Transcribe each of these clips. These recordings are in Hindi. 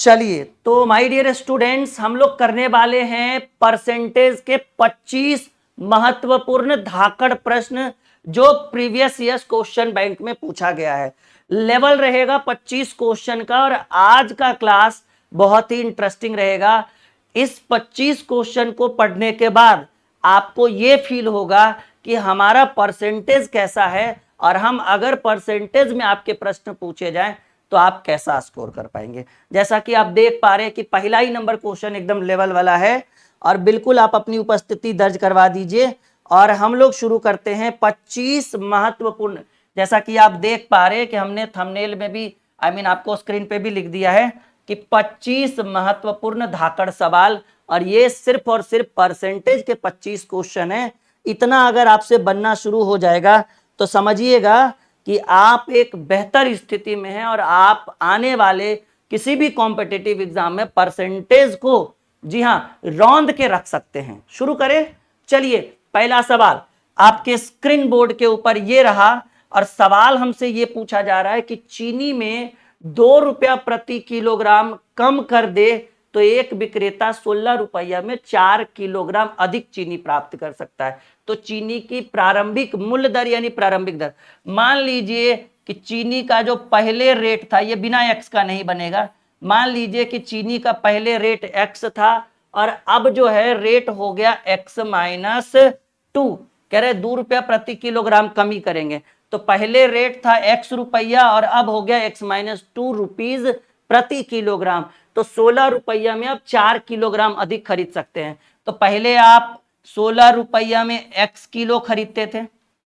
चलिए, तो माय डियर स्टूडेंट्स, हम लोग करने वाले हैं परसेंटेज के 25 महत्वपूर्ण धाकड़ प्रश्न जो प्रीवियस ईयर्स क्वेश्चन बैंक में पूछा गया है। लेवल रहेगा 25 क्वेश्चन का और आज का क्लास बहुत ही इंटरेस्टिंग रहेगा। इस 25 क्वेश्चन को पढ़ने के बाद आपको ये फील होगा कि हमारा परसेंटेज कैसा है और हम अगर परसेंटेज में आपके प्रश्न पूछे जाएं तो आप कैसा स्कोर कर पाएंगे। जैसा कि आप देख पा रहे हैं कि पहला ही नंबर क्वेश्चन एकदम लेवल वाला है और बिल्कुल आप अपनी उपस्थिति दर्ज करवा दीजिए और हम लोग शुरू करते हैं 25 महत्वपूर्ण। जैसा कि आप देख पा रहे हैं कि हमने थंबनेल में भी आपको स्क्रीन पे भी लिख दिया है कि 25 महत्वपूर्ण धाकड़ सवाल और ये सिर्फ और सिर्फ परसेंटेज के 25 क्वेश्चन है। इतना अगर आपसे बनना शुरू हो जाएगा तो समझिएगा कि आप एक बेहतर स्थिति में हैं और आप आने वाले किसी भी कॉम्पिटिटिव एग्जाम में परसेंटेज को जी हां रौंद के रख सकते हैं। शुरू करें। चलिए, पहला सवाल आपके स्क्रीन बोर्ड के ऊपर ये रहा और सवाल हमसे ये पूछा जा रहा है कि चीनी में 2 रुपया प्रति किलोग्राम कम कर दे तो एक विक्रेता 16 रुपया में 4 किलोग्राम अधिक चीनी प्राप्त कर सकता है। तो चीनी की प्रारंभिक मूल्य दर यानी प्रारंभिक दर, मान लीजिए कि चीनी का जो पहले रेट था, ये बिना एक्स का नहीं बनेगा। मान लीजिए कि चीनी का पहले रेट एक्स था और अब जो है रेट हो गया एक्स माइनस 2। कह रहे 2 रुपया प्रति किलोग्राम कमी करेंगे तो पहले रेट था एक्स रुपया और अब हो गया एक्स माइनस 2 रुपीज प्रति किलोग्राम। तो 16 रुपया में अब 4 किलोग्राम अधिक खरीद सकते हैं। तो पहले आप 16 रुपया में एक्स किलो खरीदते थे,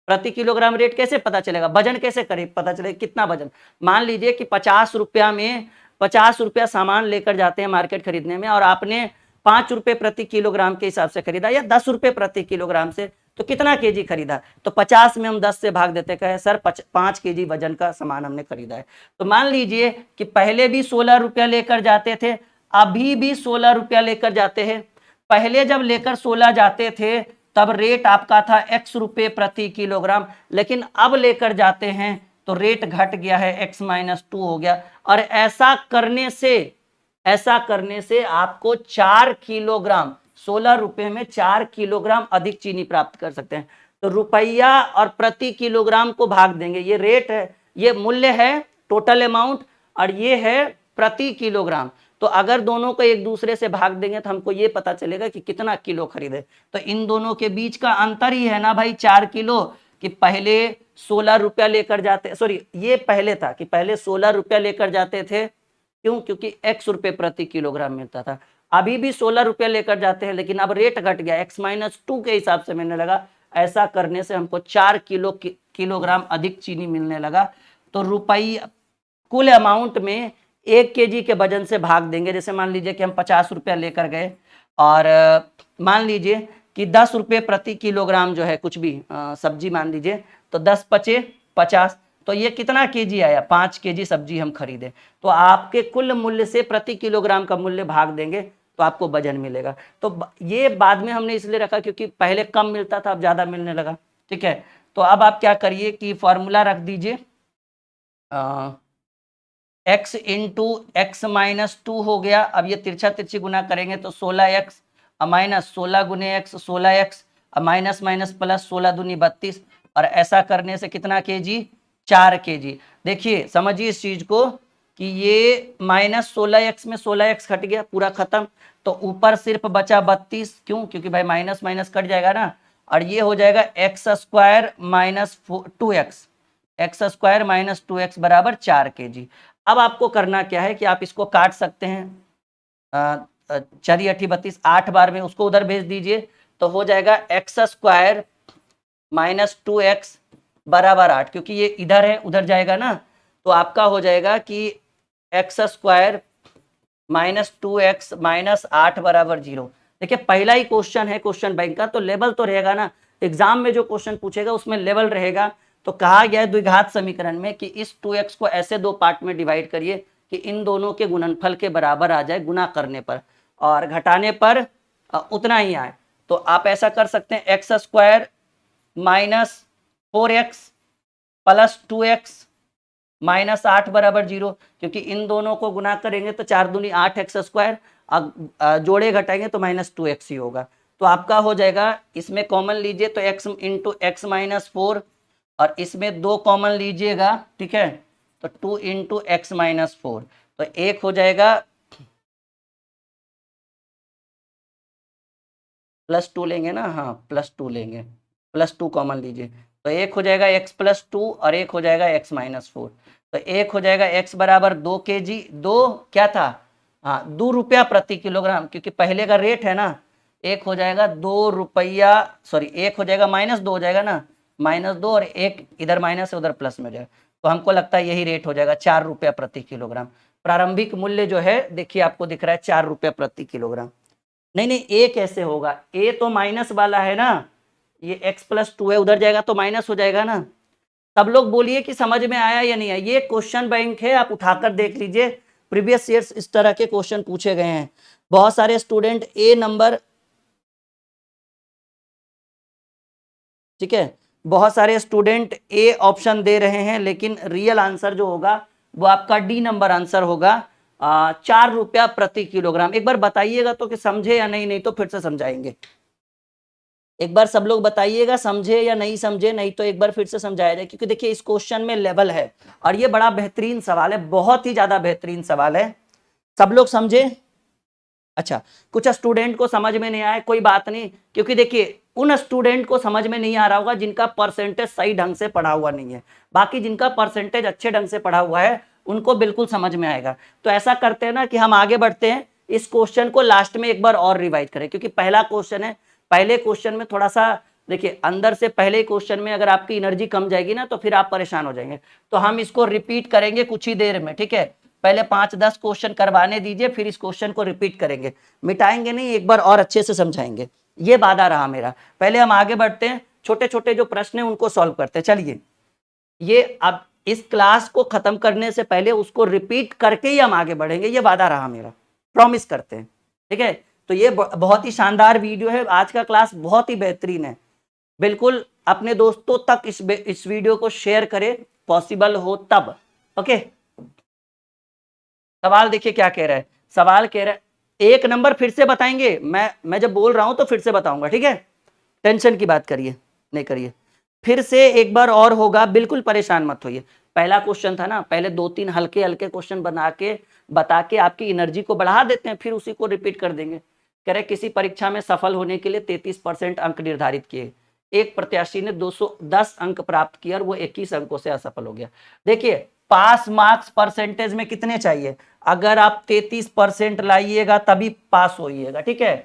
प्रति किलोग्राम रेट कैसे पता चलेगा, वजन कैसे करे पता चलेगा कितना वजन। मान लीजिए कि 50 रुपया में 50 रुपया सामान लेकर जाते हैं मार्केट खरीदने में और आपने 5 रुपए प्रति किलोग्राम के हिसाब से खरीदा या 10 रुपए प्रति किलोग्राम से, तो कितना केजी खरीदा। तो 50 में हम 10 से भाग देते, कहे सर 5 केजी वजन का सामान हमने खरीदा है। तो मान लीजिए कि पहले भी 16 रुपया लेकर जाते थे, अभी भी 16 रुपया लेकर जाते हैं। पहले जब लेकर 16 जाते थे तब रेट आपका था एक्स रुपए प्रति किलोग्राम, लेकिन अब लेकर जाते हैं तो रेट घट गया है, एक्स माइनस 2 हो गया। और ऐसा करने से आपको 4 किलोग्राम 16 रुपए में 4 किलोग्राम अधिक चीनी प्राप्त कर सकते हैं। तो रुपया और प्रति किलोग्राम को भाग देंगे, ये रेट है, ये मूल्य है टोटल अमाउंट और ये है प्रति किलोग्राम। तो अगर दोनों को एक दूसरे से भाग देंगे तो हमको ये पता चलेगा कि कितना किलो खरीदे। तो इन दोनों के बीच का अंतर ही है ना भाई 4 किलो, कि पहले 16 रुपया लेकर जाते, सॉरी ये पहले था कि पहले 16 रुपया लेकर जाते थे, क्यों, क्योंकि एक्स रुपए प्रति किलोग्राम मिलता था। अभी भी 16 रुपया लेकर जाते हैं लेकिन अब रेट घट गया, एक्स माइनस 2 के हिसाब से मिलने लगा। ऐसा करने से हमको 4 किलोग्राम अधिक चीनी मिलने लगा। तो रुपया कुल अमाउंट में 1 केजी के वजन से भाग देंगे। जैसे मान लीजिए कि हम 50 रुपया लेकर गए और मान लीजिए कि 10 रुपये प्रति किलोग्राम जो है कुछ भी सब्जी मान लीजिए, तो 10 पचे 50, तो ये कितना केजी आया, 5 केजी सब्जी हम खरीदे। तो आपके कुल मूल्य से प्रति किलोग्राम का मूल्य भाग देंगे तो आपको वजन मिलेगा। तो ये बाद में हमने इसलिए रखा क्योंकि पहले कम मिलता था, अब ज्यादा मिलने लगा। ठीक है, तो अब आप क्या करिए कि फॉर्मूला रख दीजिए, x इंटू एक्स माइनस 2 हो गया। अब ये तिरछा तिरछी गुना करेंगे तो 16x माइनस 16 गुने x 16x minus minus plus 16 दूनी 32 और ऐसा करने से कितना केजी, 4 केजी। देखिए समझिए इस चीज को कि ये माइनस 16x में 16x घट गया, पूरा खत्म। तो ऊपर सिर्फ बचा 32, क्यों, क्योंकि भाई माइनस माइनस कट जाएगा ना, और ये हो जाएगा x square minus 2x, x square minus 2x बराबर 4 केजी। अब आपको करना क्या है कि आप इसको काट सकते हैं, 4 8 32, 8 बार में उसको उधर भेज दीजिए तो हो जाएगा एक्स स्क्वायर माइनस 2x बराबर 8, क्योंकि ये इधर है उधर जाएगा ना, तो आपका हो जाएगा कि x square minus 2x minus 8 बराबर 0। देखिए पहला ही क्वेश्चन है क्वेश्चन बैंक का, तो लेवल तो रहेगा ना, एग्जाम में जो क्वेश्चन पूछेगा उसमें लेवल रहेगा। तो कहा गया है द्विघात समीकरण में कि इस 2x को ऐसे दो पार्ट में डिवाइड करिए कि इन दोनों के गुणनफल के बराबर आ जाए गुना करने पर, और घटाने पर उतना ही आए। तो आप ऐसा कर सकते हैं, x square minus 4x plus 2x -8 बराबर 0, क्योंकि इन दोनों को गुना करेंगे तो 4 दूनी 8x², जोड़े घटाएंगे तो -2x ही होगा। तो आपका हो जाएगा, इसमें कॉमन लीजिए तो x इंटू एक्स माइनस 4, और इसमें 2 कॉमन लीजिएगा, ठीक है, तो 2 इंटू एक्स माइनस 4, तो एक हो जाएगा +2 लेंगे ना, हाँ +2 लेंगे, +2 कॉमन लीजिए, तो एक हो जाएगा x+2 और एक हो जाएगा x माइनस 4, तो एक हो जाएगा x बराबर 2 kg, 2 क्या था, हाँ 2 रुपया प्रति किलोग्राम, क्योंकि पहले का रेट है ना, एक हो जाएगा 2 रुपया, सॉरी एक हो जाएगा -2 हो जाएगा ना, -2, और एक इधर माइनस है उधर प्लस में हो जाएगा, तो हमको लगता है यही रेट हो जाएगा 4 रुपया प्रति किलोग्राम। प्रारंभिक मूल्य जो है देखिए आपको दिख रहा है 4 रुपया प्रति किलोग्राम। नहीं नहीं, ए कैसे होगा, ए तो माइनस वाला है ना, ये x+2 है, उधर जाएगा तो माइनस हो जाएगा ना। सब लोग बोलिए कि समझ में आया या नहीं आया। ये क्वेश्चन बैंक है, आप उठाकर देख लीजिए, प्रीवियस ईयर्स इस तरह के क्वेश्चन पूछे गए हैं। बहुत सारे स्टूडेंट ए नंबर, ठीक है, बहुत सारे स्टूडेंट ए ऑप्शन दे रहे हैं, लेकिन रियल आंसर जो होगा वो आपका डी नंबर आंसर होगा, 4 रुपया प्रति किलोग्राम। एक बार बताइएगा तो कि समझे या नहीं, नहीं तो फिर से समझाएंगे। एक बार सब लोग बताइएगा समझे या नहीं समझे, नहीं तो एक बार फिर से समझाया जाए, क्योंकि देखिए इस क्वेश्चन में लेवल है और ये बड़ा बेहतरीन सवाल है, बहुत ही ज्यादा बेहतरीन सवाल है। सब लोग समझे? अच्छा, कुछ स्टूडेंट को समझ में नहीं आया, कोई बात नहीं, क्योंकि देखिए उन स्टूडेंट को समझ में नहीं आ रहा होगा जिनका परसेंटेज सही ढंग से पढ़ा हुआ नहीं है, बाकी जिनका परसेंटेज अच्छे ढंग से पढ़ा हुआ है उनको बिल्कुल समझ में आएगा। तो ऐसा करते हैं ना कि हम आगे बढ़ते हैं, इस क्वेश्चन को लास्ट में एक बार और रिवाइज करें, क्योंकि पहला क्वेश्चन है, पहले क्वेश्चन में थोड़ा सा देखिए अंदर से, पहले क्वेश्चन में अगर आपकी एनर्जी कम जाएगी ना तो फिर आप परेशान हो जाएंगे, तो हम इसको रिपीट करेंगे कुछ ही देर में, ठीक है। पहले 5-10 क्वेश्चन करवाने दीजिए, फिर इस क्वेश्चन को रिपीट करेंगे, मिटाएंगे नहीं, एक बार और अच्छे से समझाएंगे, ये वादा रहा मेरा। पहले हम आगे बढ़ते हैं, छोटे छोटे जो प्रश्न है उनको सॉल्व करते हैं। चलिए, ये अब इस क्लास को खत्म करने से पहले उसको रिपीट करके ही हम आगे बढ़ेंगे, ये वादा रहा मेरा, प्रॉमिस करते हैं, ठीक है। तो ये बहुत ही शानदार वीडियो है, आज का क्लास बहुत ही बेहतरीन है, बिल्कुल अपने दोस्तों तक इस वीडियो को शेयर करें, पॉसिबल हो तब, ओके। सवाल देखिए क्या कह रहा है, सवाल कह रहा है, एक नंबर फिर से बताएंगे, मैं जब बोल रहा हूं तो फिर से बताऊंगा, ठीक है, टेंशन की बात करिए नहीं करिए, फिर से एक बार और होगा, बिल्कुल परेशान मत होइए। पहला क्वेश्चन था ना, पहले 2-3 हल्के हल्के क्वेश्चन बता के आपकी एनर्जी को बढ़ा देते हैं, फिर उसी को रिपीट कर देंगे। कह रहे किसी परीक्षा में सफल होने के लिए 33% अंक निर्धारित किए, एक प्रत्याशी ने 210 अंक प्राप्त किया और वो 21 अंकों से असफल हो गया। देखिए पास मार्क्स परसेंटेज में कितने चाहिए, अगर आप 33% लाइएगा तभी पास होइएगा, ठीक है।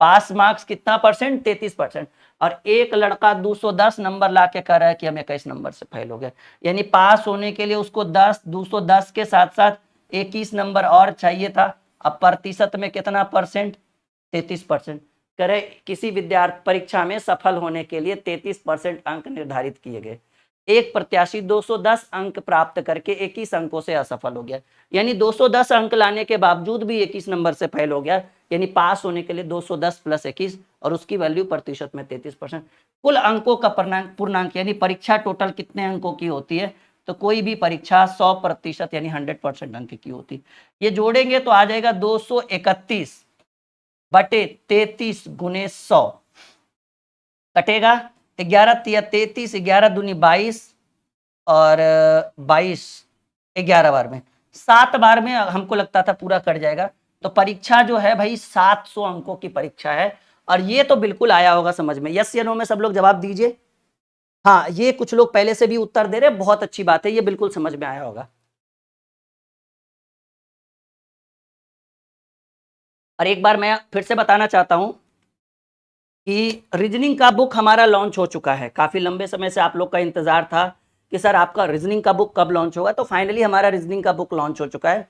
पास मार्क्स कितना परसेंट, 33%, और एक लड़का 210 नंबर ला के कह रहा है कि हम 21 नंबर से फेल हो गए, यानी पास होने के लिए उसको 210 के साथ साथ 21 नंबर और चाहिए था। अब प्रतिशत में कितना परसेंट, 33%। करे किसी विद्यार्थी परीक्षा में सफल होने के लिए 33% अंक निर्धारित किए गए, एक प्रत्याशी 210 अंक प्राप्त करके 21 अंकों से असफल हो गया, यानी 210 अंक लाने के बावजूद भी 21 नंबर से फेल हो गया, यानी पास होने के लिए 210 + 21 और उसकी वैल्यू प्रतिशत में 33%। कुल अंकों का पूर्णांक यानी परीक्षा टोटल कितने अंकों की होती है, तो कोई भी परीक्षा 100% यानी 100% अंक की होती है। ये जोड़ेंगे तो आ जाएगा 231/33 × 100, कटेगा 11×3 = 33, 11 दूनी 22 और 22 11 बार में, 7 बार में हमको लगता था पूरा कट जाएगा। तो परीक्षा जो है भाई 700 अंकों की परीक्षा है, और ये तो बिल्कुल आया होगा समझ में। यस या नो में सब लोग जवाब दीजिए। हाँ, ये कुछ लोग पहले से भी उत्तर दे रहे हैं, बहुत अच्छी बात है, ये बिल्कुल समझ में आया होगा। और एक बार मैं फिर से बताना चाहता हूं कि रीजनिंग का बुक हमारा लॉन्च हो चुका है, काफी लंबे समय से आप लोग का इंतजार था कि सर आपका रीजनिंग का बुक कब लॉन्च होगा, तो फाइनली हमारा रीजनिंग का बुक लॉन्च हो चुका है।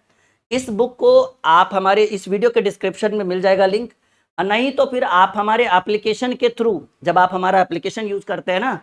इस बुक को आप हमारे इस वीडियो के डिस्क्रिप्शन में मिल जाएगा लिंक, और नहीं तो फिर आप हमारे एप्लीकेशन के थ्रू, जब आप हमारा एप्लीकेशन यूज करते हैं ना,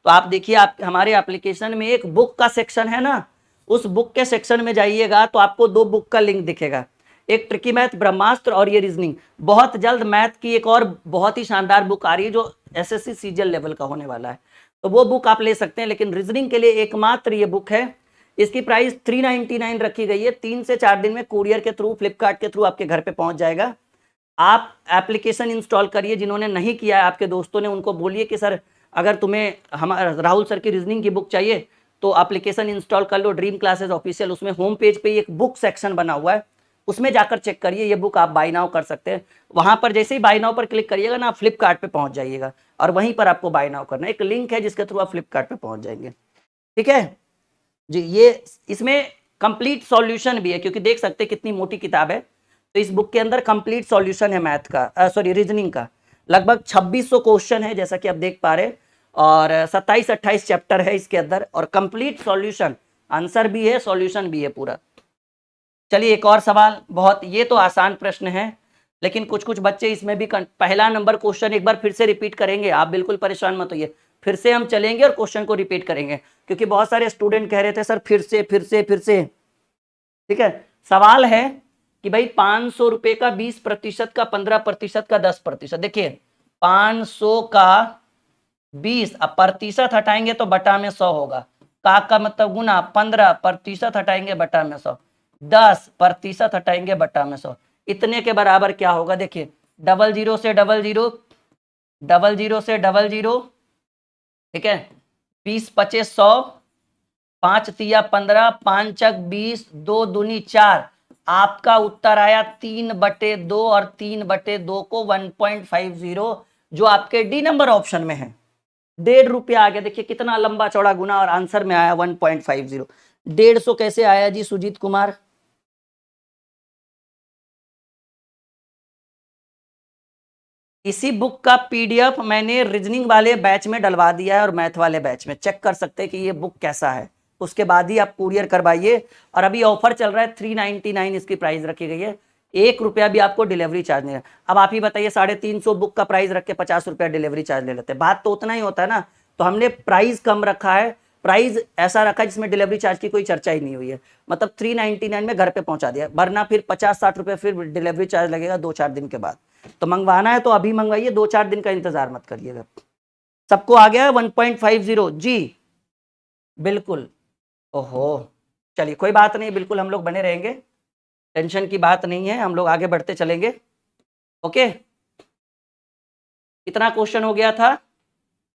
तो आप देखिए आप हमारे एप्लीकेशन में एक बुक का सेक्शन है ना, उस बुक के सेक्शन में जाइएगा तो आपको 2 बुक का लिंक दिखेगा, एक ट्रिकी मैथ ब्रह्मास्त्र और ये रीजनिंग। बहुत जल्द मैथ की एक और बहुत ही शानदार बुक आ रही है जो एसएससी सीजीएल लेवल का होने वाला है, तो वो बुक आप ले सकते हैं, लेकिन रीजनिंग के लिए एकमात्र ये बुक है, इसकी प्राइस 399 रखी गई है। 3 से 4 दिन में कुरियर के थ्रू, फ्लिपकार्ट के थ्रू आपके घर पे पहुंच जाएगा। आप एप्लीकेशन इंस्टॉल करिए, जिन्होंने नहीं किया है आपके दोस्तों ने उनको बोलिए कि सर अगर तुम्हें हमारा राहुल सर की रीजनिंग की बुक चाहिए तो एप्लीकेशन इंस्टॉल कर लो, ड्रीम क्लासेस ऑफिशियल। उसमें होम पेज पे एक बुक सेक्शन बना हुआ है, उसमें जाकर चेक करिए, ये बुक आप बाय नाउ कर सकते हैं। वहां पर जैसे ही बाय नाउ पर क्लिक करिएगा ना, आप फ्लिपकार्ट पे पहुंच जाइएगा और वहीं पर आपको बाय नाउ करना है। एक लिंक है जिसके थ्रू आप फ्लिपकार्ट पे पहुंच जाएंगे। ठीक है जी। ये इसमें कंप्लीट सॉल्यूशन भी है, क्योंकि देख सकते हैं कितनी मोटी किताब है। तो इस बुक के अंदर कंप्लीट सॉल्यूशन है मैथ का, सॉरी रीजनिंग का। लगभग 2600 क्वेश्चन है जैसा कि आप देख पा रहे, और 27-28 चैप्टर है इसके अंदर, और कंप्लीट सॉल्यूशन, आंसर भी है सॉल्यूशन भी है पूरा। चलिए एक और सवाल, बहुत ये तो आसान प्रश्न है, लेकिन कुछ कुछ बच्चे इसमें भी पहला नंबर क्वेश्चन एक बार फिर से रिपीट करेंगे, आप बिल्कुल परेशान मत होइए। फिर से हम चलेंगे और क्वेश्चन को रिपीट करेंगे, क्योंकि बहुत सारे स्टूडेंट कह रहे थे सर फिर से फिर से फिर से। ठीक है, सवाल है कि भाई 500 रुपए का 20% का 15% का 10%। देखिए 500 का 20, अब प्रतिशत हटाएंगे तो बटा में 100 होगा। का मतलब गुना, 15% हटाएंगे बटा में 100, 10% हटाएंगे बटा में 100, इतने के बराबर क्या होगा। देखिए 00 से 00, 00 से 00, ठीक है, 20 25 100, 5 तिया 15, 5 चक 20, 2 दूनी 4। आपका उत्तर आया 3/2, और 3/2 को 1.50 जो आपके डी नंबर ऑप्शन में है, ₹1.5 आ गया। देखिए कितना लंबा चौड़ा गुना, और आंसर में आया 1.50। 150 कैसे आया जी सुजीत कुमार? इसी बुक का पीडीएफ मैंने रीजनिंग वाले बैच में डलवा दिया है और मैथ वाले बैच में, चेक कर सकते हैं कि ये बुक कैसा है। उसके बाद ही आप कुरियर करवाइए। और अभी ऑफर चल रहा है, 399 इसकी प्राइस रखी गई है, ₹1 भी आपको डिलीवरी चार्ज नहीं है। अब आप ही बताइए, 350 बुक का प्राइस रख के ₹50 डिलीवरी चार्ज ले लेते हैं, बात तो उतना ही होता है ना। तो हमने प्राइस कम रखा है, प्राइस ऐसा रखा है जिसमें डिलीवरी चार्ज की कोई चर्चा ही नहीं हुई है, मतलब 399 में घर पे पहुंचा दिया, वरना फिर 50-60 रुपए फिर डिलीवरी चार्ज लगेगा 2-4 दिन के बाद। तो मंगवाना है तो अभी मंगवाइए, 2-4 दिन का इंतजार मत करिएगा। सबको आ गया 1.50 जी? बिल्कुल। ओहो, चलिए कोई बात नहीं, बिल्कुल हम लोग बने रहेंगे, टेंशन की बात नहीं है, हम लोग आगे बढ़ते चलेंगे। ओके, कितना क्वेश्चन हो गया था?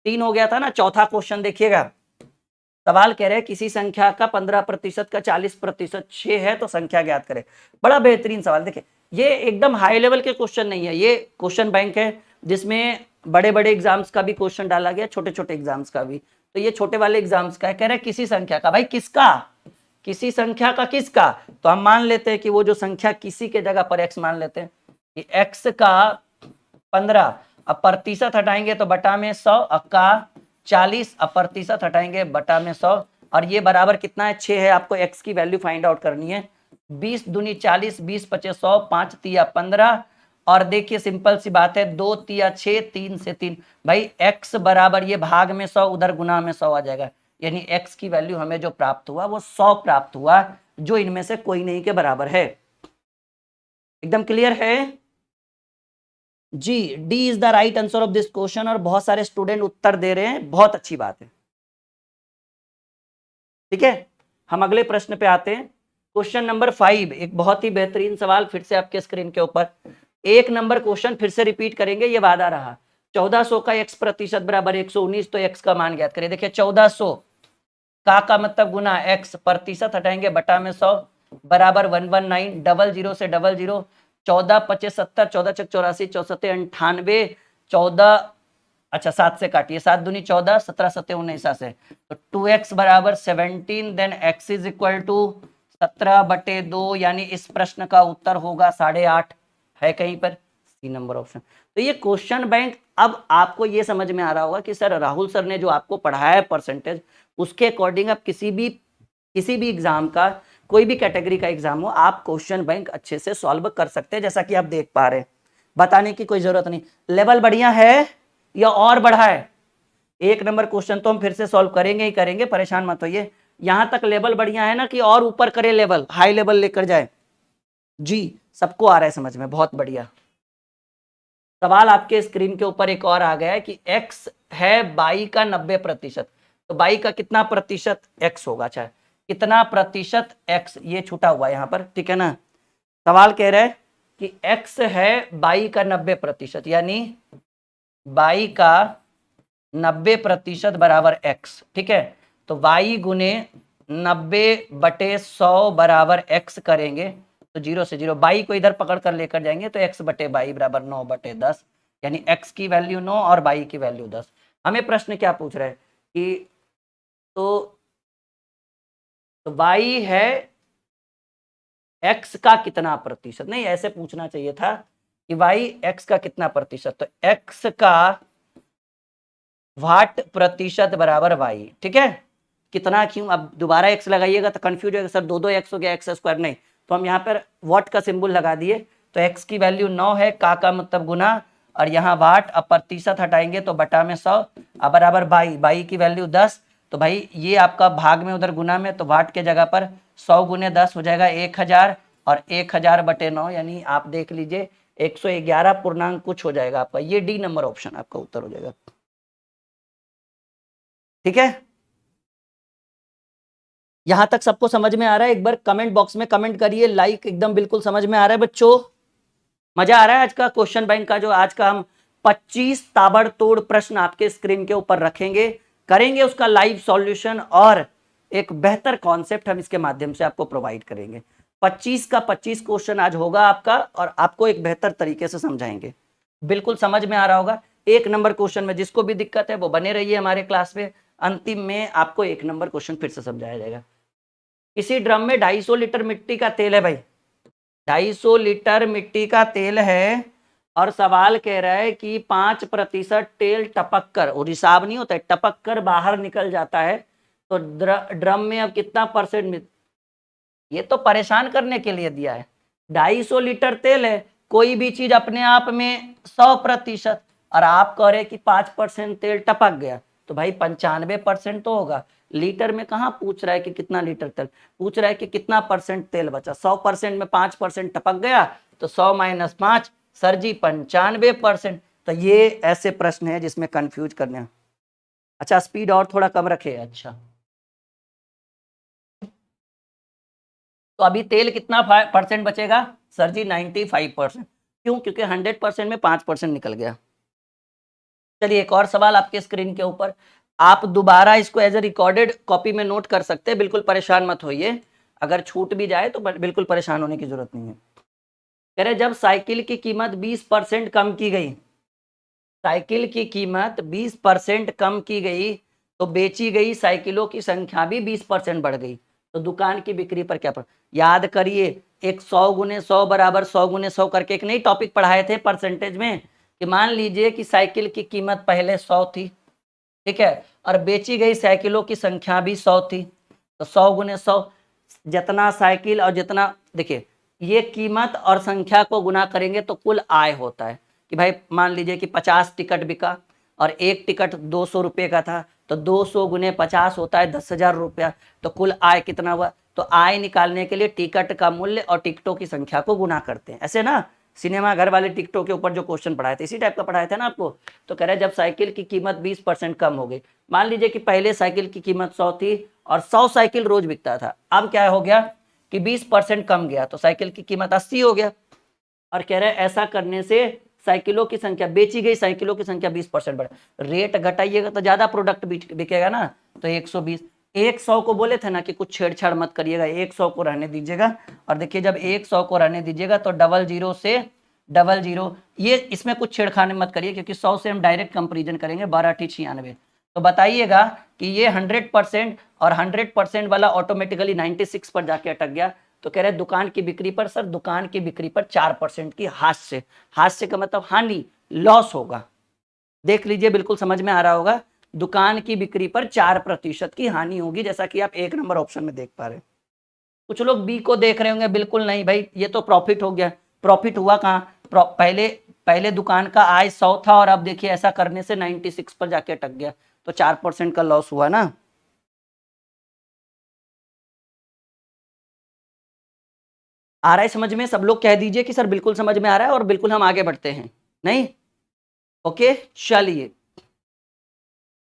3 हो गया था ना। चौथा क्वेश्चन देखिएगा, सवाल कह रहे हैं किसी संख्या का 15% का 40% 6 है तो संख्या ज्ञात करें। बड़ा बेहतरीन सवाल। देखिए ये एकदम हाई लेवल के क्वेश्चन नहीं है, ये क्वेश्चन बैंक है जिसमें बड़े बड़े एग्जाम्स का भी क्वेश्चन डाला गया, छोटे छोटे एग्जाम्स का भी। तो ये छोटे वाले एग्जाम्स का है, कह रहे हैं किसी संख्या का, भाई किसका? किसी संख्या का किसका? तो हम मान लेते हैं कि वो जो संख्या किसी के जगह पर x मान लेते हैं कि x का 15, अब प्रतिशत हटाएंगे तो बटा में 100, का 40, अब प्रतिशत हटाएंगे बटा में 100, और ये बराबर कितना है? 6 है। आपको x की वैल्यू फाइंड आउट करनी है। 20 दूनी 40, 20 पचे 100, 5 तिया 15, और देखिए सिंपल सी बात है, 2 तिया 6, 3 से 3, भाई x बराबर ये भाग में 100, उधर गुना में 100 आ जाएगा, यानी x की वैल्यू हमें जो प्राप्त हुआ वो 100 प्राप्त हुआ, जो इनमें से कोई नहीं के बराबर है। एकदम क्लियर है जी? D is the right answer of this question, और बहुत सारे स्टूडेंट उत्तर दे रहे हैं, बहुत अच्छी बात है। ठीक है, हम अगले प्रश्न पे आते हैं। क्वेश्चन नंबर 5, एक बहुत ही बेहतरीन सवाल फिर से आपके स्क्रीन के ऊपर। 1 नंबर क्वेश्चन फिर से रिपीट करेंगे, ये वादा रहा। 1400 का x% बराबर 119, तो x का मान ज्ञात करें। देखिए 1400 का मतलब गुना x, प्रतिशत हटाएंगे बटा में 100 बराबर 119, 00 से 00, 14 पचे 70, 14 चक 84, 64 98, 14, अच्छा 7 से काटिए, 7 दूनी 14, 17 सत्ते 19 से, तो 2x बराबर 17, then x is equal to 17/2, यानी इस प्रश्न का उत्तर होगा 8.5। है कहीं पर? C number option. तो ये क्वेश्चन बैंक, अब आपको ये समझ में आ रहा होगा कि सर राहुल सर ने जो आपको पढ़ाया है परसेंटेज, उसके अकॉर्डिंग आप किसी भी एग्जाम का, कोई भी कैटेगरी का एग्जाम हो, आप क्वेश्चन बैंक अच्छे से सॉल्व कर सकते हैं, जैसा कि आप देख पा रहे हैं। बताने की कोई जरूरत नहीं। लेवल बढ़िया है या और बढ़ा है? 1 नंबर क्वेश्चन तो हम फिर से सॉल्व करेंगे ही करेंगे, परेशान मत होइए। यहां तक लेवल बढ़िया है ना, कि और ऊपर करे लेवल, हाई लेवल लेकर जाए? जी, सबको आ रहा है समझ में, बहुत बढ़िया। सवाल आपके स्क्रीन के ऊपर एक और आ गया है कि x है 22 का 90%, तो 22 का कितना प्रतिशत x होगा? अच्छा, कितना प्रतिशत x, ये छूटा हुआ है यहाँ पर, ठीक है ना। सवाल कह रहा है कि x है y का 90%, यानी y का 90% बराबर x, ठीक है। तो y गुने 90/100 बराबर x करेंगे तो 0 से 0, y को इधर पकड़ कर लेकर जाएंगे तो x/y बराबर 9/10, यानी x की वैल्यू 9 और y की वैल्यू 10। हमें प्रश्न क्या पूछ रहा है कि तो y है x का कितना प्रतिशत, नहीं ऐसे पूछना चाहिए था कि y x का कितना प्रतिशत, तो x का वाट प्रतिशत बराबर y, ठीक है। कितना क्यों, अब दोबारा x लगाइएगा तो कंफ्यूज होगा, सर दो x हो गया, x स्क्वायर, नहीं, तो हम यहाँ पर वाट का सिंबल लगा दिए, तो x की वैल्यू 9 है, का मतलब गुना, और यहाँ वाट, अब प्रतिशत हटाएंगे तो बटा में 100, अब बराबर बाई की वैल्यू 10, तो भाई ये आपका भाग में उधर गुना में, तो वाट के जगह पर 100 गुने 10 हो जाएगा 1000, और 1000/9, यानी आप देख लीजिए 111 पूर्णांक कुछ हो जाएगा आपका, ये डी नंबर ऑप्शन आपका उत्तर हो जाएगा, ठीक है। यहां तक सबको समझ में आ रहा है? एक बार कमेंट बॉक्स में कमेंट करिए, लाइक एकदम बिल्कुल समझ में आ रहा है बच्चों, मजा आ रहा है आज का क्वेश्चन बैंक का, जो आज का हम 25 ताबड़तोड़ प्रश्न आपके स्क्रीन के ऊपर रखेंगे, करेंगे उसका लाइव सॉल्यूशन, और एक बेहतर कॉन्सेप्ट हम इसके माध्यम से आपको प्रोवाइड करेंगे। 25 का 25 क्वेश्चन आज होगा आपका, और आपको एक बेहतर तरीके से समझाएंगे, बिल्कुल समझ में आ रहा होगा। 1 नंबर क्वेश्चन में जिसको भी दिक्कत है वो बने रहिए हमारे क्लास में, अंतिम में आपको 1 नंबर क्वेश्चन फिर से समझाया जाएगा। इसी ड्रम में 250 लीटर मिट्टी का तेल है भाई, 250 लीटर मिट्टी का तेल है, और सवाल कह रहा है कि 5% तेल टपक कर, और हिसाब नहीं होता है, टपक कर बाहर निकल जाता है, तो ड्रम में अब कितना परसेंट, ये तो परेशान करने के लिए दिया है। 250 लीटर तेल है, कोई भी चीज अपने आप में 100%, और आप कह रहे कि 5% तेल टपक गया, तो भाई 95% तो होगा। लीटर में कहाँ पूछ रहा है कि कितना लीटर तेल, पूछ रहा है कि कितना परसेंट तेल बचा। 100% में 5% टपक गया, तो 100 - 5, सर जी 95%। तो ये ऐसे प्रश्न है जिसमें कंफ्यूज करने। अच्छा, स्पीड और थोड़ा कम रखे, अच्छा। तो अभी तेल कितना परसेंट बचेगा, सर जी 95%, क्यों, क्योंकि 100% में 5% निकल गया। चलिए एक और सवाल आपके स्क्रीन के ऊपर, आप दोबारा इसको एज ए रिकॉर्डेड कॉपी में नोट कर सकते हैं, बिल्कुल परेशान मत होइए, अगर छूट भी जाए तो बिल्कुल परेशान होने की जरूरत नहीं है। कह रहे जब साइकिल की कीमत 20% कम की गई, साइकिल की कीमत 20% कम की गई, तो बेची गई साइकिलों की संख्या भी 20% बढ़ गई, तो दुकान की बिक्री पर क्या याद करिए, एक 100 गुने 100 बराबर 100 गुने 100 करके एक नई टॉपिक पढ़ाए थे परसेंटेज में, कि मान लीजिए कि साइकिल की कीमत पहले 100 थी, ठीक है, और बेची गई साइकिलों की संख्या भी 100 थी, तो 100 गुने 100, जितना साइकिल और जितना, देखिए ये कीमत और संख्या को गुना करेंगे तो कुल आय होता है, कि भाई मान लीजिए कि 50 टिकट बिका और एक टिकट 200 रुपये का था, तो 200 गुने 50 होता है 10,000 रुपया, तो कुल आय कितना हुआ। तो आय निकालने के लिए टिकट का मूल्य और टिकटों की संख्या को गुना करते हैं, ऐसे ना, सिनेमा घर वाले टिकटों के ऊपर जो क्वेश्चन पढ़ाए थे इसी टाइप का पढ़ाया था ना आपको। तो कह रहे हैं जब साइकिल की कीमत 20% कम हो गई, मान लीजिए कि पहले साइकिल की कीमत 100 थी और 100 साइकिल रोज बिकता था, अब क्या हो गया कि 20% कम गया, तो साइकिल की कीमत 80 हो गया, और कह रहे हैं ऐसा करने से साइकिलों की संख्या, बेची गई साइकिलों की संख्या 20% बढ़े, रेट घटाइएगा तो ज्यादा प्रोडक्ट बिकेगा ना, तो 120, 100 को बोले थे ना कि कुछ छेड़छाड़ मत करिएगा, 100 को रहने दीजिएगा, और देखिए जब 100 को रहने दीजिएगा तो 00 से 00, ये इसमें कुछ छेड़खानी मत करिए, क्योंकि 100 से हम डायरेक्ट कंपेरिजन करेंगे, 12×96, तो बताइएगा कि ये 100% और 100% वाला ऑटोमेटिकली 96 पर जाके अटक गया, तो कह रहे दुकान की बिक्री पर, सर दुकान की बिक्री पर 4% की हास्य, हास्य का मतलब हानि, लॉस होगा, देख लीजिए बिल्कुल समझ में आ रहा होगा, दुकान की बिक्री पर 4% की हानि होगी, जैसा कि आप 1 नंबर ऑप्शन में देख पा रहे हैं। कुछ लोग बी को देख रहे होंगे, बिल्कुल नहीं भाई, ये तो प्रॉफिट हो गया, प्रॉफिट हुआ कहाँ, पहले दुकान का आय 100 था, और अब देखिए ऐसा करने से 96 पर जाके अटक गया, तो 4% का लॉस हुआ ना। आ रहा है समझ में, सब लोग कह दीजिए कि सर बिल्कुल समझ में आ रहा है, और बिल्कुल हम आगे बढ़ते हैं, नहीं, ओके। चलिए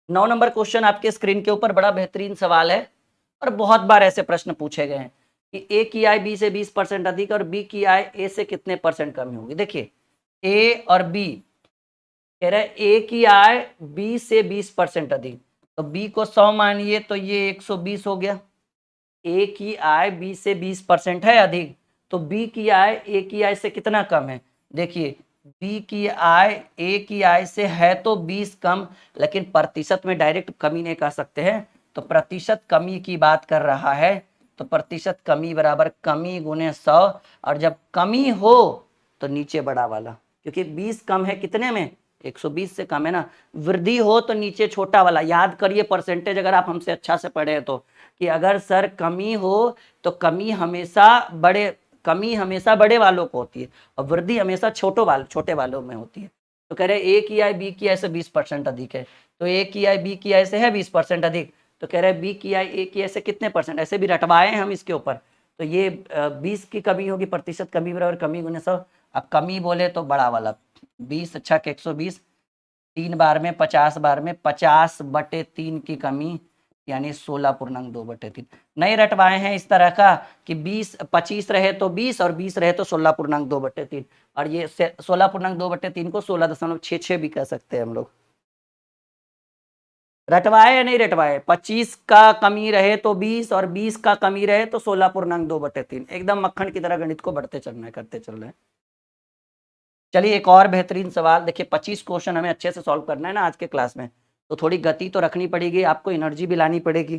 9 नंबर क्वेश्चन आपके स्क्रीन के ऊपर, बड़ा बेहतरीन सवाल है, और बहुत बार ऐसे प्रश्न पूछे गए हैं कि ए की आय बी से 20% अधिक और बी की आय ए से कितने परसेंट कम होगी। देखिए ए और बी कह रहा है ए की आय बी से 20% अधिक, तो बी को 100 मानिए तो ये 120 हो गया। ए की आय बी से 20% है अधिक, तो बी की आय ए की आय से कितना कम है। देखिए बी की आय ए की आय से है तो 20 कम, लेकिन प्रतिशत में डायरेक्ट कमी नहीं कह सकते हैं, तो प्रतिशत कमी की बात कर रहा है। तो प्रतिशत कमी बराबर कमी गुने 100, और जब कमी हो तो नीचे बड़ा वाला, क्योंकि 20 कम है कितने में, 120 से कम है ना। वृद्धि हो तो नीचे छोटा वाला। याद करिए परसेंटेज अगर आप हमसे अच्छा से पढ़े तो, कि अगर सर कमी हो तो कमी हमेशा बड़े वालों को होती है और वृद्धि हमेशा छोटे वालों में होती है। तो कह रहे ए की आय बी की आय से 20% अधिक है, तो ए की आय बी की आय से है 20% अधिक, तो कह रहे बी की आय ए की आय से कितने परसेंट, ऐसे भी रटवाए हैं हम इसके ऊपर। तो ये 20 की कमी होगी, प्रतिशत कमी बराबर कमी गुने 100। अब कमी बोले तो बड़ा वाला 20 अच्छा 120, 3 बार में 50 बार में 50/3 की कमी, यानी 16.2/3। नहीं रटवाए हैं इस तरह का कि 25 रहे तो 20 और 20 रहे तो 16.2/3, और ये 16.2/3 को 16.66 भी कह सकते हैं हम लोग। रटवाए या नहीं रटवाए, 25 का कमी रहे तो 20 और 20 का कमी रहे तो 16.2/3। एकदम मक्खन की तरह गणित को बढ़ते चलना है, करते चल रहे हैं। चलिए एक और बेहतरीन सवाल देखिए, 25 क्वेश्चन हमें अच्छे से सॉल्व करना है ना आज के क्लास में, तो थोड़ी गति तो रखनी पड़ेगी, आपको एनर्जी भी लानी पड़ेगी।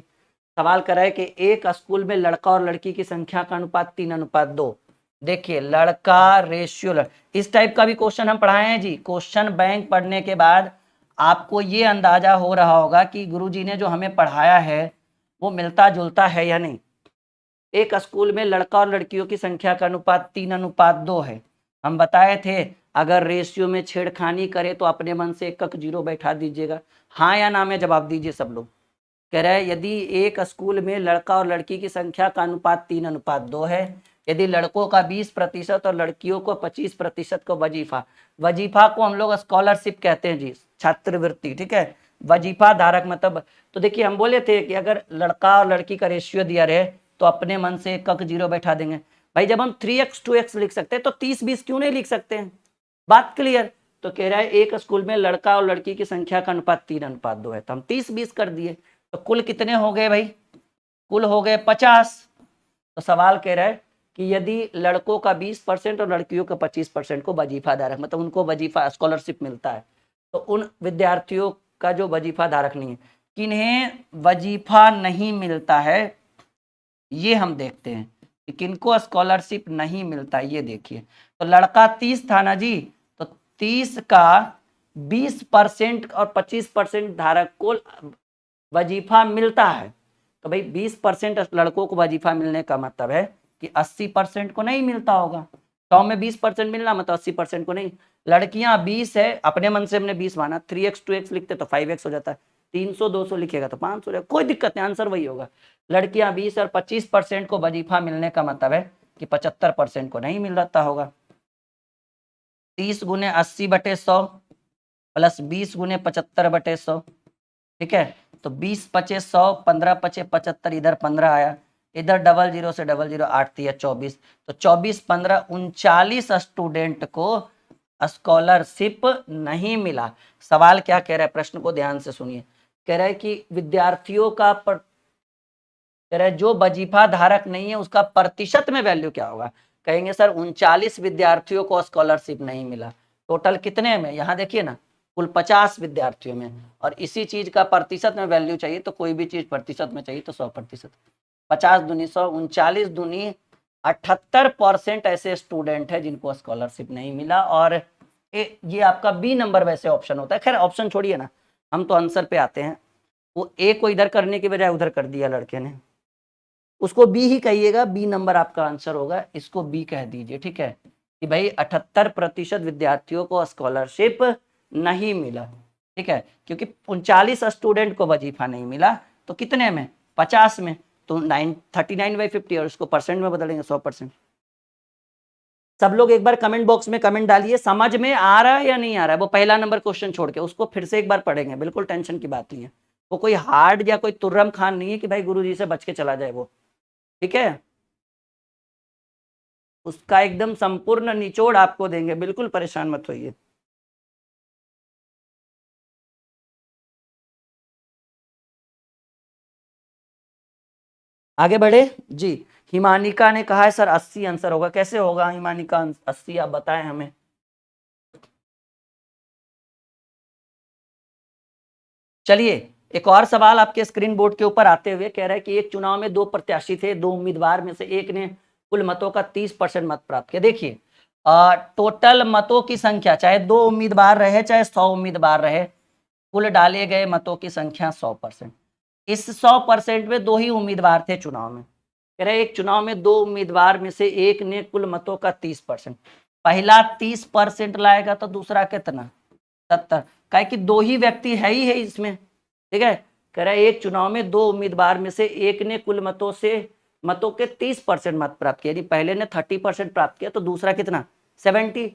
सवाल करा है कि एक स्कूल में लड़का और लड़की की संख्या का अनुपात 3:2। देखिए लड़का रेशियो इस टाइप का भी क्वेश्चन हम पढ़ाए हैं जी। क्वेश्चन बैंक पढ़ने के बाद आपको ये अंदाजा हो रहा होगा कि गुरुजी ने जो हमें पढ़ाया है वो मिलता जुलता है या नहीं। एक स्कूल में लड़का और लड़कियों की संख्या का अनुपात 3:2 है। हम बताए थे अगर रेशियो में छेड़खानी करे तो अपने मन से एक जीरो बैठा दीजिएगा, हाँ या ना में जवाब दीजिए सब लोग। कह रहा है यदि एक स्कूल में लड़का और लड़की की संख्या का अनुपात 3:2 है, यदि लड़कों का 20% और लड़कियों को 25% को वजीफा को हम लोग स्कॉलरशिप कहते हैं जी, छात्रवृत्ति, ठीक है। वजीफा धारक मतलब, तो देखिए हम बोले थे कि अगर लड़का और लड़की का रेशियो दिया रहे तो अपने मन से एक जीरो बैठा देंगे। भाई जब हम 3x 2x लिख सकते हैं तो 30-20 क्यों नहीं लिख सकते हैं, बात क्लियर। तो कह रहा है एक स्कूल में लड़का और लड़की की संख्या का अनुपात 3:2 है, तो हम 30-20 कर दिए, तो कुल कितने हो गए भाई, कुल हो गए 50। तो सवाल कह रहा है कि यदि लड़कों का 20% और लड़कियों का 25% को वजीफा धारक मतलब उनको वजीफा स्कॉलरशिप मिलता है, तो उन विद्यार्थियों का जो वजीफा धारक नहीं है, किन्हें वजीफा नहीं मिलता है, ये हम देखते हैं कि किनको स्कॉलरशिप नहीं मिलता है। ये देखिए तो लड़का 30 था ना जी, तो 30 का 20% और 25% धारक को वजीफा मिलता है, तो भाई 20% लड़कों को वजीफा मिलने का मतलब है कि 80% को नहीं मिलता होगा। 100 में 20% मिलना मतलब 80% को नहीं। लड़कियां 20 है, अपने मन से हमने 20 माना, 3x 2x लिखते तो 5x हो जाता है, 300 200 लिखेगा तो 500 हो जाएगा, कोई दिक्कत नहीं, आंसर वही होगा। लड़कियां 20 और 25% को वजीफा मिलने का मतलब है कि 75% को नहीं मिल रहा होगा। 30 गुने 80/100 प्लस 20 गुने 75/100, ठीक है। तो 20 पचे 100, 15 पचे 75, इधर 15 आया, इधर डबल जीरो से डबल जीरो 8 3 24, तो 24 15 39 स्टूडेंट को स्कॉलरशिप नहीं मिला। सवाल क्या कह रहा है, प्रश्न को ध्यान से सुनिए। कह रहा है कि विद्यार्थियों का कह रहा है जो वजीफा धारक नहीं है उसका प्रतिशत में वैल्यू क्या होगा। कहेंगे सर 39 विद्यार्थियों को स्कॉलरशिप नहीं मिला, टोटल कितने में, यहाँ देखिए ना कुल 50 विद्यार्थियों में, और इसी चीज का प्रतिशत में वैल्यू चाहिए तो कोई भी चीज प्रतिशत में चाहिए तो 100%। 50 दूनी 100, 39 दूनी 78% ऐसे स्टूडेंट है जिनको स्कॉलरशिप नहीं मिला। और ये आपका बी नंबर वैसे ऑप्शन होता है। खैर ऑप्शन छोड़िए ना, हम तो आंसर पे आते हैं। वो ए को इधर करने की बजाय उधर कर दिया लड़के ने, उसको बी ही कहिएगा, बी नंबर आपका आंसर होगा, इसको बी कह दीजिए, ठीक है। कि भाई 78% विद्यार्थियों को स्कॉलरशिप नहीं मिला, ठीक है, क्योंकि 39 स्टूडेंट को वजीफा नहीं मिला, तो कितने में, 50 में, तो 39/50 और उसको परसेंट में बदलेंगे 100%। सब लोग एक बार कमेंट बॉक्स में कमेंट डालिए समझ में आ रहा है या नहीं आ रहा है। वो पहला नंबर क्वेश्चन छोड़ के उसको फिर से एक बार पढ़ेंगे, बिल्कुल टेंशन की बात नहीं है। वो कोई हार्ड या कोई तुर्रम खान नहीं है कि भाई गुरुजी से बच के चला जाए वो, ठीक है। उसका एकदम संपूर्ण निचोड़ आपको देंगे, बिल्कुल परेशान मत होइए। आगे बढ़े जी। हिमानिका ने कहा है सर 80 आंसर होगा, कैसे होगा हिमानिका 80, आप बताएं हमें। चलिए एक और सवाल आपके स्क्रीन बोर्ड के ऊपर आते हुए कह रहा है कि एक चुनाव में दो प्रत्याशी थे, दो उम्मीदवार में से एक ने कुल मतों का 30% मत प्राप्त किया। देखिए टोटल मतों की संख्या, चाहे दो उम्मीदवार रहे चाहे 100 उम्मीदवार रहे, कुल डाले गए मतों की संख्या 100%। इस 100% में दो ही उम्मीदवार थे चुनाव में। कह रहे एक चुनाव में दो उम्मीदवार में से एक ने कुल मतों का 30%, पहला 30% लाएगा तो दूसरा कितना 70, कहे कि दो ही व्यक्ति है ही है इसमें, ठीक है। कह रहा है एक चुनाव में दो उम्मीदवार में से एक ने कुल मतों के 30% मत प्राप्त किया, यदि पहले ने 30% प्राप्त किया तो दूसरा कितना 70।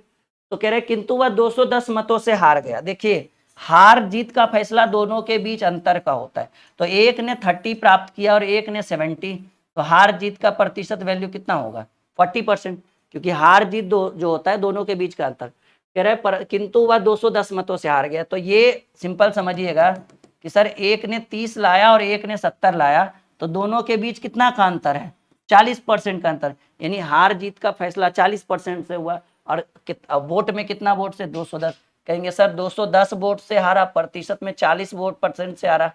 तो कह रहे किंतु वह 210 मतों से हार गया। देखिए हार जीत का फैसला दोनों के बीच अंतर का होता है, तो एक ने 30 प्राप्त किया और एक ने 70, तो हार जीत का प्रतिशत वैल्यू कितना होगा 40%, क्योंकि हार जीत जो होता है दोनों के बीच का अंतर। कह रहे पर किंतु वह 210 मतों से हार गया, तो ये सिंपल समझिएगा कि सर एक ने 30 लाया और एक ने 70 लाया, तो दोनों के बीच कितना का अंतर है 40% का अंतर, यानी हार जीत का फैसला 40% से हुआ। और वोट में कितना वोट से 210, कहेंगे सर 210 वोट से हारा, प्रतिशत में 40 वोट परसेंट से हारा,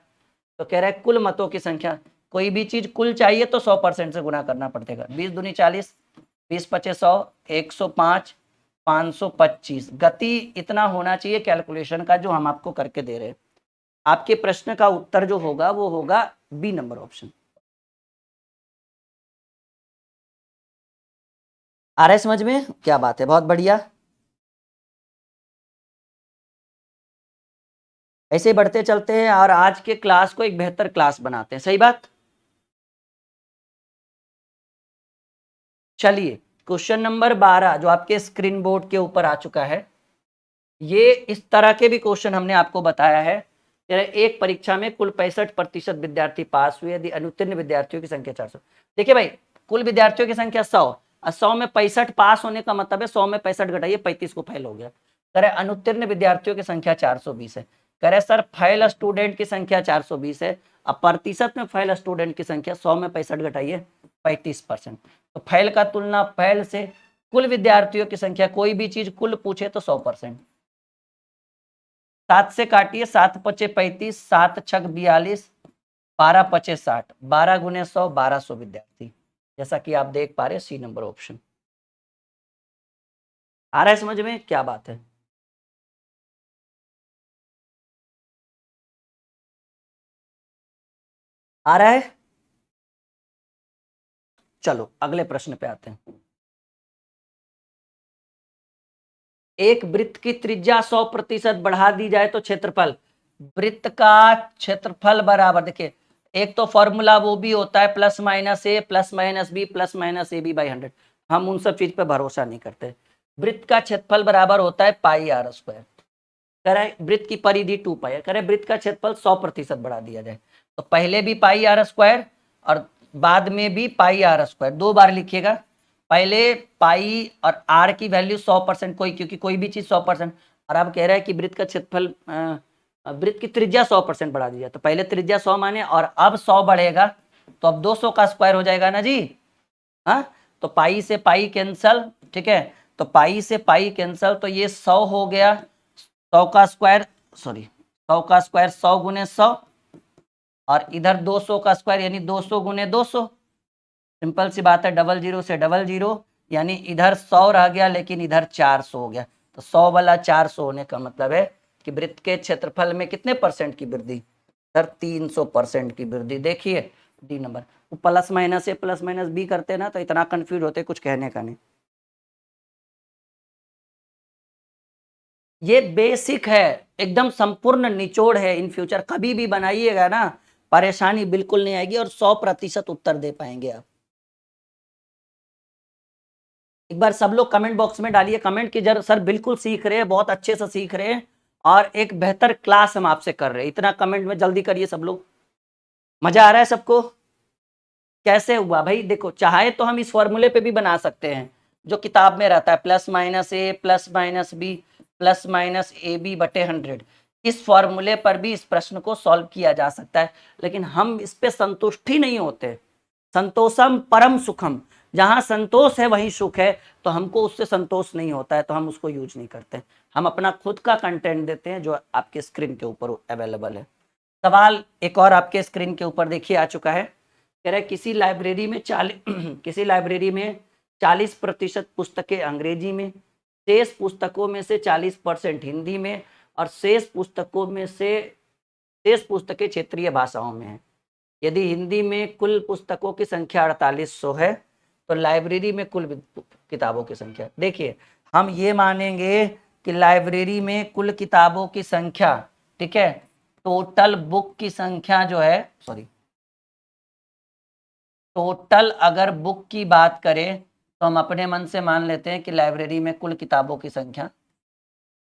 तो कह रहा है कुल मतों की संख्या, कोई भी चीज कुल चाहिए तो 100% से गुना करना पड़ेगा। 20 दूनी 40, 20 पचे 100, 105, 525, गति इतना होना चाहिए कैलकुलेशन का जो हम आपको करके दे रहे हैं। आपके प्रश्न का उत्तर जो होगा वो होगा बी नंबर ऑप्शन। आ रहा है समझ में, क्या बात है, बहुत बढ़िया। ऐसे बढ़ते चलते हैं और आज के क्लास को एक बेहतर क्लास बनाते हैं, सही बात। चलिए क्वेश्चन नंबर 12 जो आपके स्क्रीन बोर्ड के ऊपर आ चुका है, ये इस तरह के भी क्वेश्चन हमने आपको बताया है। एक परीक्षा में कुल 65% विद्यार्थी पास हुए, यदि अनुत्तीर्ण विद्यार्थियों की संख्या 400। देखिए भाई कुल विद्यार्थियों की संख्या 100, और 100 में 65 पास होने का मतलब है 100 में 65 घटाइए 35 को फेल हो गया। कह रहे अनुत्तीर्ण विद्यार्थियों की संख्या 420 है। कह रहे सर फेल स्टूडेंट की संख्या 420 है, अब प्रतिशत में फेल स्टूडेंट की संख्या 100 में 65 घटाइए 35%। तो फेल का तुलना फेल से, कुल विद्यार्थियों की संख्या, कोई भी चीज कुल पूछे तो 100%। 7 से काटिए, 7 पचे 35, 7 छक 42, 12 पचे 60, 12 गुने 100, 1200 विद्यार्थी, जैसा कि आप देख पा रहे सी नंबर ऑप्शन। आ रहा है समझ में, क्या बात है। आ रहा है। चलो अगले प्रश्न पे आते हैं। एक वृत्त की त्रिज्या 100% बढ़ा दी जाए तो क्षेत्रफल, वृत्त का क्षेत्रफल बराबर, देखिए एक तो फॉर्मूला वो भी होता है plus minus A plus minus B plus minus A B by 100, हम उन सब चीज पे भरोसा नहीं करते। वृत्त का क्षेत्रफल बराबर होता है पाई आर स्क्वायर। कह रहा है वृत्त की परिधि 2 पाई है, कह रहे वृत्त का क्षेत्रफल 100% बढ़ा दिया जाए, तो पहले भी पाई आर स्क्वायर और बाद में भी पाई आर स्क्वायर, दो बार लिखिएगा। पहले पाई और आर की वैल्यू 100%, कोई क्योंकि कोई भी चीज 100%, और अब कह रहा है कि वृत्त का क्षेत्रफल वृत्त की त्रिज्या 100% बढ़ा दी जाए, तो पहले त्रिज्या 100 माने और अब 100 बढ़ेगा तो अब 200 का स्क्वायर हो जाएगा ना जी। हाँ तो पाई से पाई कैंसल, ठीक है, तो पाई से पाई कैंसल, तो ये 100 हो गया, 100 का स्क्वायर, सॉरी 100 का स्क्वायर 100 गुने 100, और इधर 200 का स्क्वायर यानी 200 गुने 200, सिंपल सी बात है, डबल जीरो से डबल जीरो, यानी इधर 100 रह गया लेकिन इधर 400 हो गया, तो 100 वाला 400 होने का मतलब है कि वृत्त के क्षेत्रफल में कितने परसेंट की वृद्धि, सर 300% की वृद्धि। देखिए D number, plus minus A plus minus B करते ना तो इतना कंफ्यूज होते, कुछ कहने का नहीं। ये बेसिक है, एकदम संपूर्ण निचोड़ है, इन फ्यूचर कभी भी बनाइएगा ना परेशानी बिल्कुल नहीं आएगी और 100% उत्तर दे पाएंगे आप। एक बार सब लोग कमेंट बॉक्स में डालिए कमेंट की, जर सर बिल्कुल सीख रहे हैं, बहुत अच्छे से सीख रहे हैं, और एक बेहतर क्लास हम आपसे कर रहे हैं। इतना कमेंट में जल्दी करिए सब लोग। मजा आ रहा है सबको? कैसे हुआ भाई? देखो, चाहे तो हम इस फॉर्मूले पे भी बना सकते हैं जो किताब में रहता है, plus minus A plus minus B plus minus A B बटे 100। इस फॉर्मूले पर भी इस प्रश्न को सॉल्व किया जा सकता है, लेकिन हम इस पे संतुष्ट ही नहीं होते। संतोषम परम सुखम, जहां संतोष है वहीं सुख है, तो हमको उससे संतोष नहीं होता है, तो हम उसको यूज नहीं करते। हम अपना खुद का कंटेंट देते हैं जो आपके स्क्रीन के ऊपर अवेलेबल है। सवाल एक और आपके स्क्रीन के ऊपर देखिए आ चुका है। कह रहा है किसी लाइब्रेरी में 40% पुस्तकें अंग्रेजी में, शेष पुस्तकों में से 40% हिंदी में, और शेष पुस्तकें क्षेत्रीय भाषाओं में है। यदि हिंदी में कुल पुस्तकों की संख्या 4800 है, तो लाइब्रेरी में कुल किताबों की संख्या, देखिए हम ये मानेंगे कि लाइब्रेरी में कुल किताबों की संख्या, ठीक है, टोटल बुक की संख्या जो है, टोटल अगर बुक की बात करें तो हम अपने मन से मान लेते हैं कि लाइब्रेरी में कुल किताबों की संख्या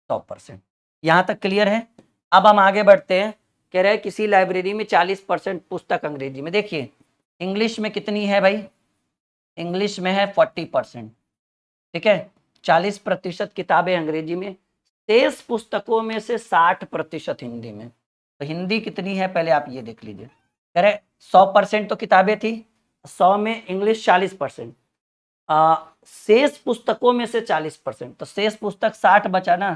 100%। यहां तक क्लियर है? अब हम आगे बढ़ते हैं। कह रहे हैं किसी लाइब्रेरी में 40% पुस्तक अंग्रेजी में। देखिए इंग्लिश में कितनी है भाई? इंग्लिश में है 40%, ठीक है, 40% किताबें अंग्रेजी में, शेष पुस्तकों में से 60% हिंदी में। तो हिंदी कितनी है पहले आप ये देख लीजिए। कह रहे 100% तो किताबें थी, 100 में इंग्लिश 40%, शेष पुस्तकों में से 40%, तो शेष पुस्तक 60 बचा ना,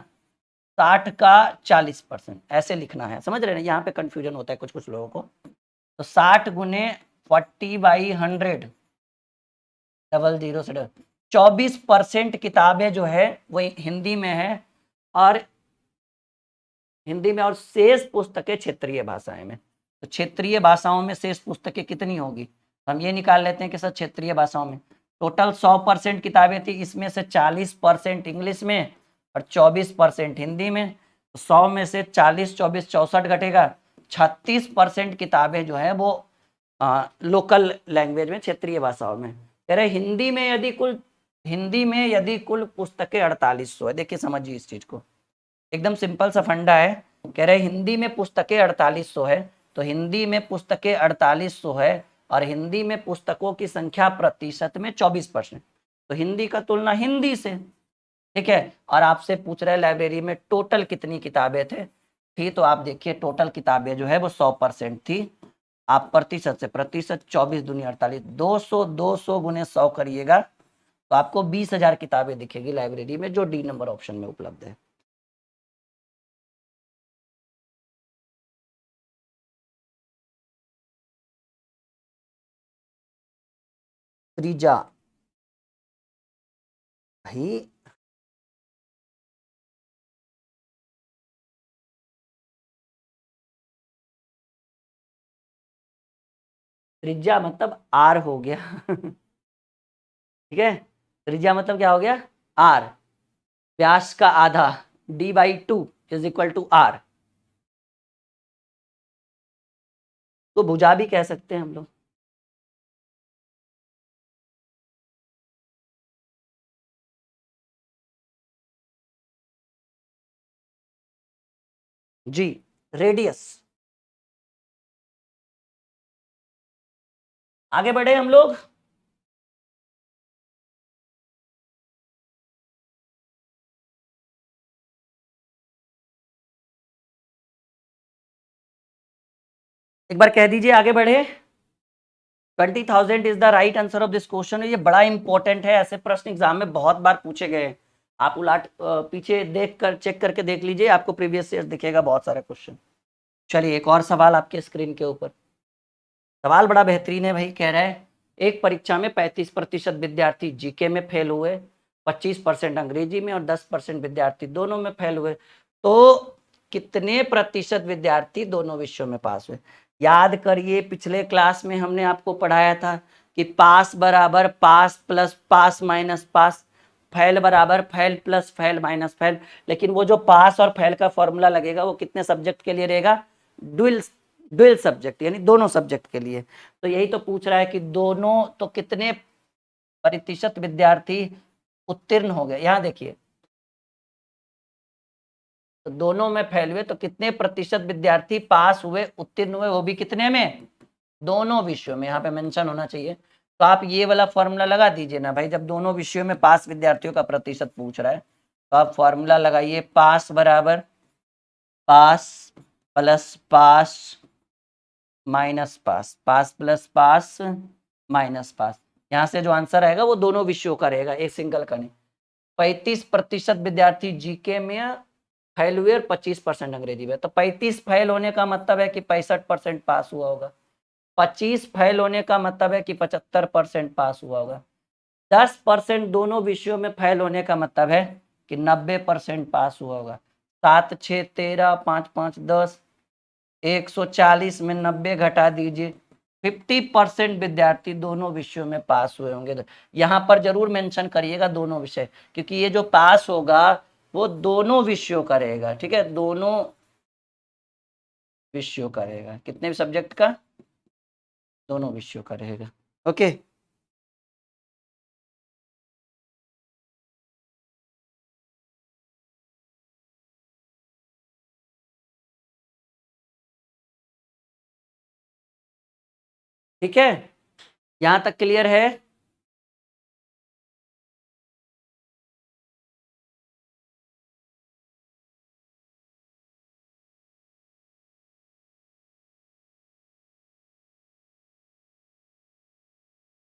60 का 40%, ऐसे लिखना है, समझ रहे हैं? यहाँ पे कंफ्यूजन होता है कुछ कुछ लोगों को। तो 60 गुने 40/100, 00 से 24% किताबें जो है वो हिंदी में है, और शेष पुस्तकें क्षेत्रीय भाषाएं में। तो क्षेत्रीय भाषाओं में शेष पुस्तकें कितनी होगी? हम ये निकाल लेते हैं कि सर क्षेत्रीय भाषाओं में टोटल 100% किताबें थी, इसमें से 40% इंग्लिश में और 24% हिंदी में। तो 100 में से 40, 24, 64 घटेगा, 36% किताबें जो है वो लोकल लैंग्वेज में, क्षेत्रीय भाषाओं में। कह रहे हिंदी में यदि कुल पुस्तकें 4800 है। देखिए समझिए इस चीज को, एकदम सिंपल सा फंडा है। कह रहे हिंदी में पुस्तकें 4800 है, तो हिंदी में पुस्तकें 4800 है, और हिंदी में पुस्तकों की संख्या प्रतिशत में 24%। तो हिंदी का तुलना हिंदी से, ठीक है। और आपसे पूछ रहे लाइब्रेरी में टोटल कितनी किताबें थे, ठीक, तो आप देखिए टोटल किताबें जो है वो 100% थी। आप प्रतिशत से, प्रतिशत 24 दूनी 48, 200 गुने 100 करिएगा तो आपको 20,000 किताबें दिखेगी लाइब्रेरी में, जो डी नंबर ऑप्शन में उपलब्ध है। त्रिजा भाई, त्रिज्या मतलब आर हो गया ठीक है, त्रिज्या मतलब क्या हो गया? आर, व्यास का आधा, d/2 is equal to are. तो भुजा भी कह सकते हैं हम लोग। जी, रेडियस। आगे बढ़े हम लोग। एक बार कह दीजिए आगे बढ़े। 20,000 is the right answer of this question. ये बड़ा इंपॉर्टेंट है, ऐसे प्रश्न एग्जाम में बहुत बार पूछे गए हैं। आप उलाट पीछे देख कर चेक करके देख लीजिए, आपको प्रीवियस ईयर दिखेगा बहुत सारे क्वेश्चन। चलिए एक और सवाल आपके स्क्रीन के ऊपर। सवाल बड़ा बेहतरीन है भाई। कह रहा है एक परीक्षा में 35% विद्यार्थी जीके में फेल हुए, 25% अंग्रेजी में, और 10% विद्यार्थी दोनों में फेल हुए, तो कितने प्रतिशत विद्यार्थी दोनों विषयों में पास हुए? याद करिए पिछले क्लास में हमने आपको पढ़ाया था कि पास बराबर पास प्लस पास माइनस पास, फेल बराबर fail plus fail minus fail. लेकिन वो जो पास और फेल का फॉर्मूला लगेगा वो कितने सब्जेक्ट के लिए रहेगा? ड्यूल सब्जेक्ट, यानी दोनों सब्जेक्ट के लिए। तो यही तो पूछ रहा है कि दोनों, तो कितने प्रतिशत विद्यार्थी उत्तीर्ण हो गए? यहां देखिए तो दोनों में फेल हुए, तो कितने प्रतिशत विद्यार्थी पास हुए, उत्तीर्ण हुए, वो भी कितने में, दोनों विषयों में। यहाँ पे मेंशन होना चाहिए। तो आप ये वाला फॉर्मूला लगा दीजिए ना भाई, जब दोनों विषयों में पास विद्यार्थियों का प्रतिशत पूछ रहा है तो आप फॉर्मूला लगाइए, पास बराबर पास प्लस पास माइनस पास, पास प्लस पास माइनस पास। यहाँ से जो आंसर आएगा वो दोनों विषयों का रहेगा, एक सिंगल का नहीं। 35% विद्यार्थी जीके में फेल हुए और 25% अंग्रेजी में। तो 35 फेल होने का मतलब है कि 65% पास हुआ होगा, 25 फेल होने का मतलब है कि 75% पास हुआ होगा, 10% दोनों विषयों में फेल होने का मतलब है कि 90% पास हुआ होगा। 7 6 13 5 5 10, 140 में 90 घटा दीजिए, 50% विद्यार्थी दोनों विषयों में पास हुए होंगे। तो यहाँ पर जरूर मेंशन करिएगा दोनों विषय, क्योंकि ये जो पास होगा वो दोनों विषयों का रहेगा, ठीक है, दोनों विषयों का रहेगा। कितने भी सब्जेक्ट का, दोनों विषयों का रहेगा। ओके, ठीक है, यहां तक क्लियर है।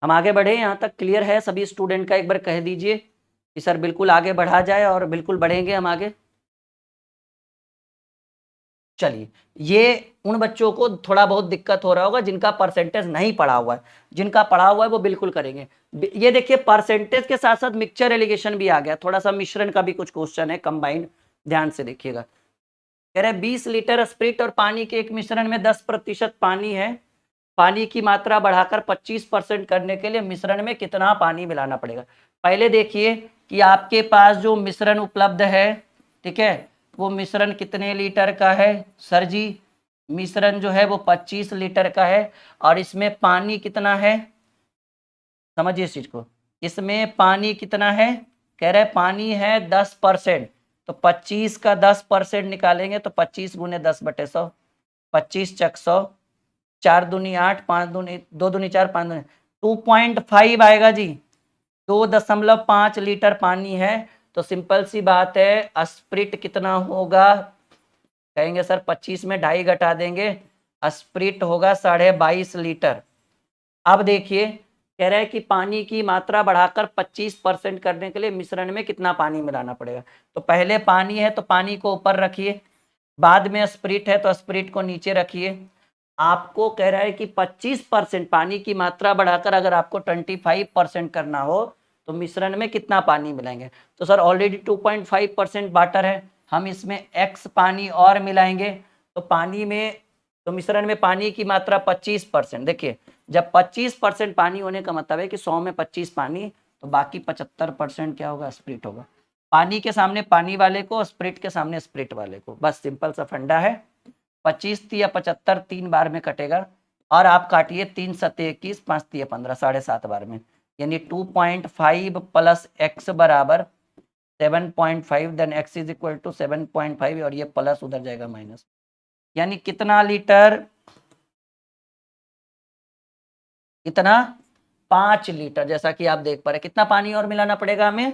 हम आगे बढ़े, यहाँ तक क्लियर है सभी स्टूडेंट का? एक बार कह दीजिए कि सर बिल्कुल आगे बढ़ा जाए, और बिल्कुल बढ़ेंगे हम आगे। चलिए, ये उन बच्चों को थोड़ा बहुत दिक्कत हो रहा होगा जिनका परसेंटेज नहीं पढ़ा हुआ है, जिनका पढ़ा हुआ है वो बिल्कुल करेंगे। ये देखिए, परसेंटेज के साथ साथ मिक्सचर एलिगेशन भी आ गया, थोड़ा सा मिश्रण का भी कुछ क्वेश्चन है कंबाइंड, ध्यान से देखिएगा। कह रहे 20 लीटर स्प्रिट और पानी के एक मिश्रण में 10% पानी है, पानी की मात्रा बढ़ाकर 25% करने के लिए मिश्रण में कितना पानी मिलाना पड़ेगा। पहले देखिए कि आपके पास जो मिश्रण उपलब्ध है, ठीक है, वो मिश्रण कितने लीटर का है। सर जी, मिश्रण जो है वो 25 लीटर का है, और इसमें पानी कितना है, समझिए इस चीज को, इसमें पानी कितना है, कह रहे पानी है 10%। तो 25 का 10% निकालेंगे तो 25 गुने 10/100, 25 चक 100, 4 दूनी 8, 5 दूनी 2 दूनी 4, 5 दूनी 2.5 आएगा जी। 2.5 लीटर पानी है, तो सिंपल सी बात है, स्प्रिट कितना होगा, कहेंगे सर 25 में 2.5 घटा देंगे, स्प्रिट होगा 22.5 लीटर। अब देखिए, कह रहा है कि पानी की मात्रा बढ़ाकर 25% करने के लिए मिश्रण में कितना पानी मिलाना पड़ेगा। तो पहले पानी है तो पानी को ऊपर रखिए, बाद में स्प्रिट है तो स्प्रिट को नीचे रखिए। आपको कह रहा है कि 25% पानी की मात्रा बढ़ाकर अगर आपको 25% करना हो तो मिश्रण में कितना पानी मिलाएंगे। तो सर ऑलरेडी 2.5% वाटर है, हम इसमें x पानी और मिलाएंगे, तो पानी में, तो मिश्रण में पानी की मात्रा 25%। देखिए, जब 25% पानी होने का मतलब है कि 100 में 25 पानी, तो बाकी 75% क्या होगा, स्प्रिट होगा। पानी के सामने पानी वाले को, स्प्रिट के सामने स्प्रिट वाले को, बस सिंपल सा फंडा है। 25 या 75 3 बार में कटेगा, और आप काटिए 3 सत्ते 21, 5 तिया 15, 7.5 बार में, यानी 2.5 प्लस x बराबर 7.5, then x is equal to 7.5, और ये प्लस उधर जाएगा माइनस, यानी कितना लीटर, कितना, 5 लीटर। जैसा कि आप देख पा रहे, कितना पानी और मिलाना पड़ेगा हमें,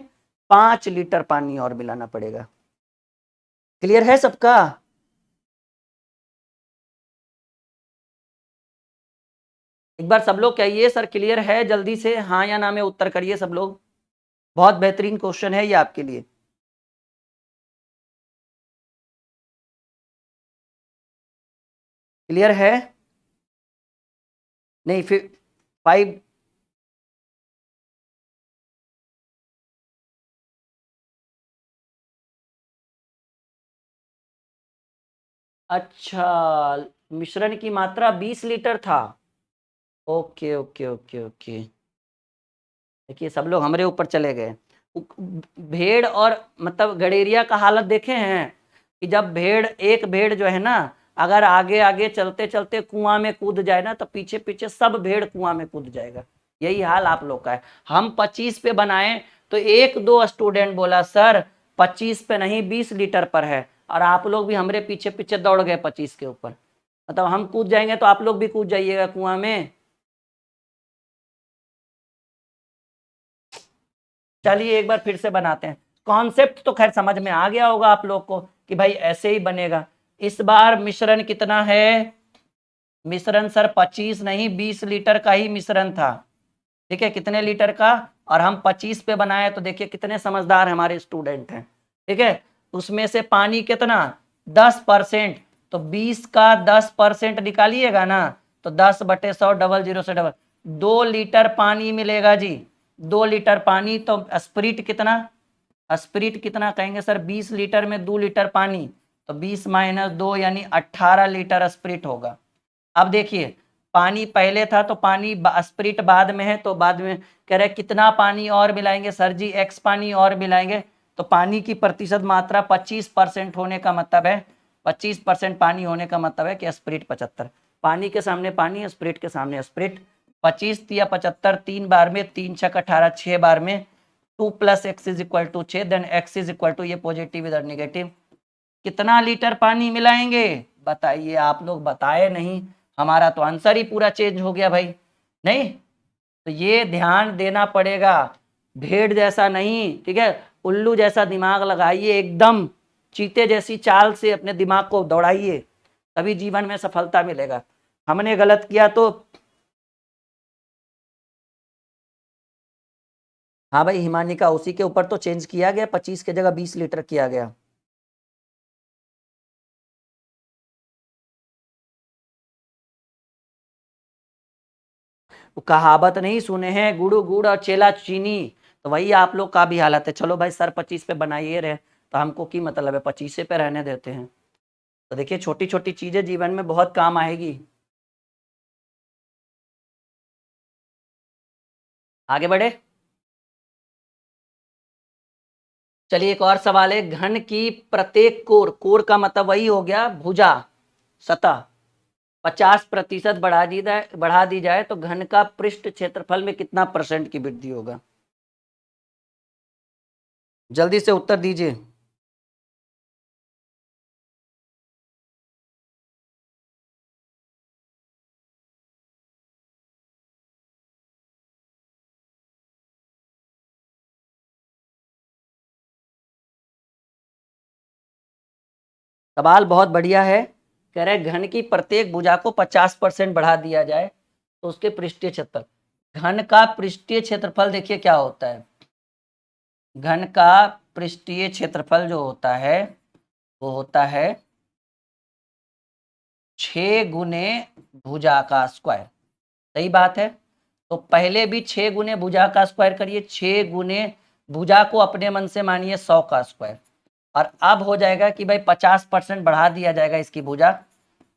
5 लीटर पानी और मिलाना पड़ेगा। क्लियर है सबका? एक बार सब लोग कहिए सर क्लियर है, जल्दी से हाँ या ना में उत्तर करिए सब लोग, बहुत बेहतरीन क्वेश्चन है ये आपके लिए। क्लियर है? नहीं, फिर 5, अच्छा, मिश्रण की मात्रा 20 लीटर था। ओके ओके ओके ओके, देखिए सब लोग हमारे ऊपर चले गए। भेड़ और मतलब गडेरिया का हालत देखे हैं कि जब भेड़, एक भेड़ जो है ना, अगर आगे आगे चलते चलते कुआं में कूद जाए ना, तो पीछे पीछे सब भेड़ कुआं में कूद जाएगा। यही हाल आप लोग का है। हम 25 पे बनाए तो एक दो स्टूडेंट बोला सर 25 पे नहीं 20 लीटर पर है, और आप लोग भी हमारे पीछे पीछे दौड़ गए 25 के ऊपर। मतलब हम कूद जाएंगे तो आप लोग भी कूद जाइएगा कुआं में। चलिए एक बार फिर से बनाते हैं। कॉन्सेप्ट तो खैर समझ में आ गया होगा आप लोग को कि भाई ऐसे ही बनेगा। इस बार मिश्रण कितना है? मिश्रण सर 25 नहीं 20 लीटर का ही मिश्रण था। ठीक है, कितने लीटर का? और हम 25 पे बनाए, तो देखिए कितने समझदार हमारे स्टूडेंट हैं। ठीक है, उसमें से पानी कितना? 10%। तो 20 का 10% निकालिएगा ना, तो 10/100 डबल जीरो से डबल 2 लीटर पानी मिलेगा जी। 2 लीटर पानी। तो स्प्रिट कितना? स्प्रिट कितना कहेंगे सर? 20 लीटर में 2 लीटर पानी, तो 20 - 2 यानी 18 लीटर स्प्रिट होगा। अब देखिए पानी पहले था तो पानी स्प्रिट बाद में है, तो बाद में कह रहे कितना पानी और मिलाएंगे सर जी? x पानी और मिलाएंगे। तो पानी की प्रतिशत मात्रा 25% होने का मतलब है, 25% पानी होने का मतलब है कि स्प्रिट 75। पानी के सामने पानी, स्प्रिट के सामने स्प्रिट। 25 या 75 3 बार में, 3 छक 18 6 बार में 2 + x = 6। देन x = ये पॉजिटिव इधर नेगेटिव। कितना लीटर पानी मिलाएंगे बताइए? आप लोग बताए नहीं, हमारा तो आंसर ही पूरा चेंज हो गया भाई। नहीं, तो ये ध्यान देना पड़ेगा। भेड़ जैसा नहीं, ठीक है, उल्लू जैसा दिमाग लगाइए, एकदम चीते जैसी चाल से अपने दिमाग को दौड़ाइए, तभी जीवन में सफलता मिलेगा। हमने गलत किया तो हाँ भाई हिमानिका, उसी के ऊपर तो चेंज किया गया, 25 की जगह 20 लीटर किया गया। कहावत नहीं सुने हैं, गुड़ गुड़ और चेला चीनी, तो वही आप लोग का भी हालत है। चलो भाई सर 25 पे बनाइए रहे, तो हमको की मतलब है, 25 पे रहने देते हैं। तो देखिए छोटी छोटी चीजें जीवन में बहुत काम आएगी। आगे बढ़े। चलिए एक और सवाल है। घन की प्रत्येक कोर, कोर का मतलब वही हो गया भुजा, सतह, 50% बढ़ा दी जाए तो घन का पृष्ठ क्षेत्रफल में कितना % की वृद्धि होगा? जल्दी से उत्तर दीजिए। सवाल बहुत बढ़िया है। कह रहे घन की प्रत्येक भुजा को 50% बढ़ा दिया जाए तो उसके पृष्ठीय क्षेत्रफल। घन का पृष्ठीय क्षेत्रफल देखिए क्या होता है। घन का पृष्ठीय क्षेत्रफल जो होता है वो होता है 6 गुने भुजा का स्क्वायर। सही बात है। तो पहले भी 6 गुने भुजा का स्क्वायर करिए, 6 गुने भुजा को अपने मन से मानिए 100 का स्क्वायर। और अब हो जाएगा कि भाई 50% बढ़ा दिया जाएगा इसकी भुजा,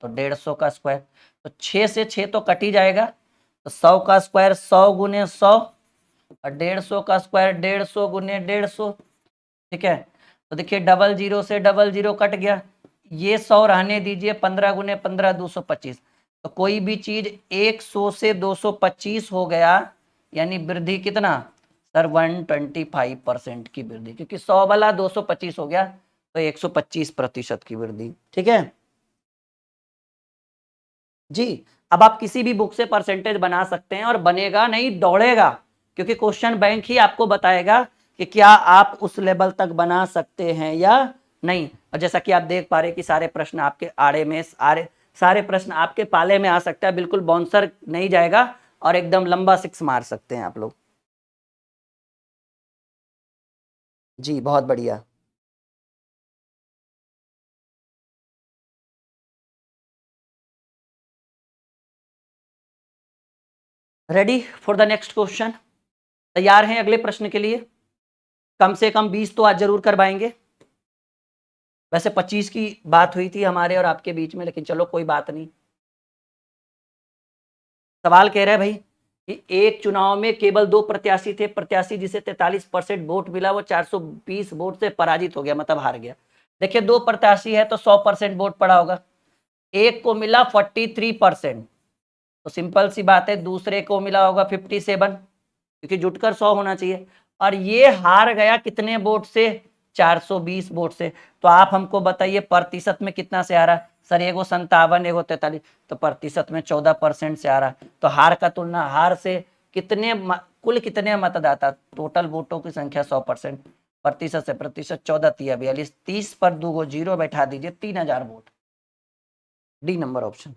तो 150 का स्क्वायर। तो 6 से 6 तो कट ही जाएगा, तो 100 का स्क्वायर 100 गुने 100 और 150 का स्क्वायर 150 गुने 150। ठीक है, तो देखिए डबल जीरो से डबल जीरो कट गया, ये 100 रहने दीजिए, 15 गुने 15 225। तो कोई भी चीज 100 से 225 हो गया यानी वृद्धि कितना सर? 125% की वृद्धि, क्योंकि 100 वाला 225 हो गया तो 125% की वृद्धि। ठीक है जी। अब आप किसी भी बुक से परसेंटेज बना सकते हैं और बनेगा नहीं दौड़ेगा, क्योंकि क्वेश्चन बैंक ही आपको बताएगा कि क्या आप उस लेवल तक बना सकते हैं या नहीं। और जैसा कि आप देख पा रहे कि सारे प्रश्न आपके आड़े में, सारे प्रश्न आपके पाले में आ सकता है, बिल्कुल बाउंसर नहीं जाएगा और एकदम लंबा 6 मार सकते हैं आप लोग। जी बहुत बढ़िया। Ready for the next question? तैयार हैं अगले प्रश्न के लिए? कम से कम 20 तो आज जरूर करवाएंगे। वैसे 25 की बात हुई थी हमारे और आपके बीच में, लेकिन चलो कोई बात नहीं। सवाल कह रहा है भाई कि एक चुनाव में केवल 2 प्रत्याशी थे। प्रत्याशी जिसे 43% वोट मिला वो 420 वोट से पराजित हो गया, मतलब हार गया। देखिए 2 प्रत्याशी है तो 100% वोट पड़ा होगा। एक को मिला 43%, तो सिंपल सी बात है दूसरे को मिला होगा 57, क्योंकि जुटकर 100 होना चाहिए। और ये हार गया कितने वोट से? 420 वोट से। तो आप हमको बताइए प्रतिशत में कितना से आ रहा है? सर एगो 57 एगो 43, तो प्रतिशत में 14% से आ रहा है। तो हार का तुलना हार से कितने कुल कितने मतदाता, टोटल वोटों की संख्या 100%, प्रतिशत से प्रतिशत 14 तिया 42, 30 पर 2 जीरो बैठा दीजिए, 3000 वोट। D number option.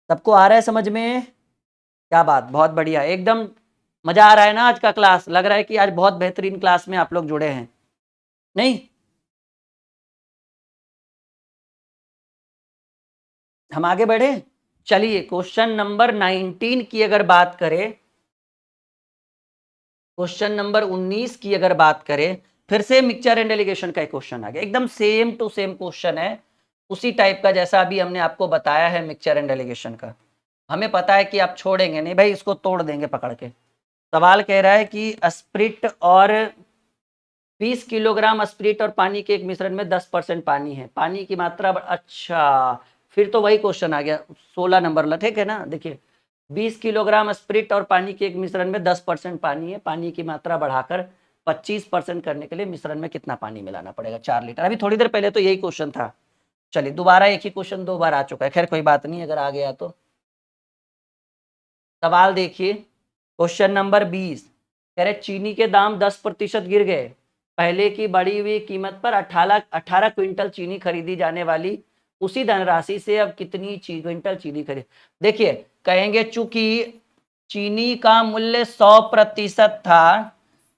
सबको आ रहा है समझ में? क्या बात, बहुत बढ़िया, एकदम मजा आ रहा है ना आज का क्लास? लग रहा है कि आज बहुत बेहतरीन क्लास में आप लोग जुड़े हैं, नहीं? हम आगे बढ़े, चलिए क्वेश्चन नंबर 19 की अगर बात करें, क्वेश्चन नंबर 19 की अगर बात करें, फिर से मिक्सचर एंड एलिगेशन का एक क्वेश्चन आ गया, एकदम सेम टू सेम क्वेश्चन है, उसी टाइप का जैसा अभी हमने आपको बताया है मिक्सचर एंड एलिगेशन का। हमें पता है कि आप छोड़ेंगे नहीं भाई, इसको तोड़ देंगे पकड़ के। सवाल कह रहा है कि स्प्रिट और 20 किलोग्राम स्प्रिट और पानी के एक मिश्रण में 10% पानी है, पानी की मात्रा अच्छा, फिर तो वही क्वेश्चन आ गया 16 नंबर वाला, ठीक है ना? देखिए 20 किलोग्राम स्प्रिट और पानी के एक मिश्रण में 10% पानी है, पानी की मात्रा बढ़ाकर 25% करने के लिए मिश्रण में कितना पानी मिलाना पड़ेगा? 4 लीटर। अभी थोड़ी देर पहले तो यही क्वेश्चन था। चलिए दोबारा एक ही क्वेश्चन 2 बार आ चुका है, खैर कोई बात नहीं अगर आ गया तो। सवाल देखिए क्वेश्चन नंबर 20, कह रहे चीनी के दाम 10% गिर गए, पहले की बढ़ी हुई कीमत पर 18 क्विंटल चीनी खरीदी जाने वाली, उसी धनराशि से अब कितनी क्विंटल चीनी खरीद? देखिए कहेंगे चूंकि चीनी का मूल्य 100% था,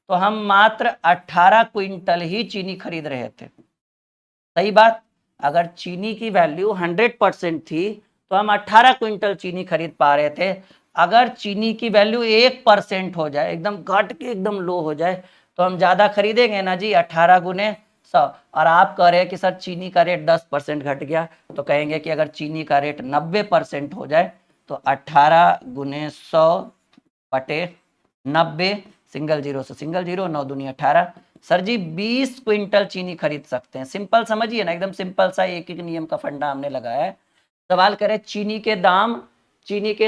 तो हम मात्र 18 क्विंटल ही चीनी खरीद रहे थे। सही बात, अगर चीनी की वैल्यू 100% थी तो हम 18 क्विंटल चीनी खरीद पा रहे थे। अगर चीनी की वैल्यू 1% हो जाए, एकदम घट के एकदम लो हो जाए, तो हम ज्यादा खरीदेंगे ना जी, 18 गुने 100। और आप कह रहे हैं कि सर चीनी का रेट 10% घट गया, तो कहेंगे कि अगर चीनी का रेट 90% हो जाए तो 18 गुने 100 बटे 90, सिंगल जीरो से सिंगल जीरो, 9 दूनी 18, सर जी 20 क्विंटल चीनी खरीद सकते हैं। सिंपल समझिए ना, एकदम सिंपल सा एक एक नियम का फंडा हमने लगाया है। सवाल करे चीनी के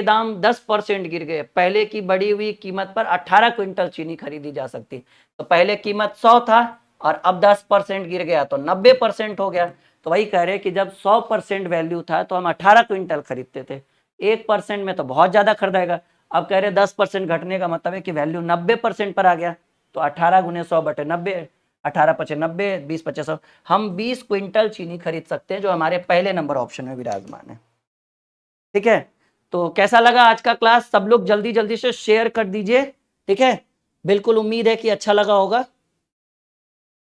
दाम 10% गिर गए, पहले की बढ़ी हुई कीमत पर 18 क्विंटल चीनी खरीदी जा सकती, तो पहले कीमत 100 था और अब 10% गिर गया तो 90% हो गया। तो वही कह रहे कि जब 100% वैल्यू था तो हम 18 क्विंटल खरीदते थे, 1% में तो बहुत ज्यादा खरीदेगा। अब कह रहे 10% घटने का मतलब है कि वैल्यू 90% पर आ गया, तो 18 गुने 100 बटे 90, 18 पचे 90, 20 पचे 100, हम 20 क्विंटल चीनी खरीद सकते हैं, जो हमारे पहले नंबर ऑप्शन में विराजमान है। ठीक है, तो कैसा लगा आज का क्लास? सब लोग जल्दी जल्दी से शेयर कर दीजिए, ठीक है? बिल्कुल उम्मीद है कि अच्छा लगा होगा।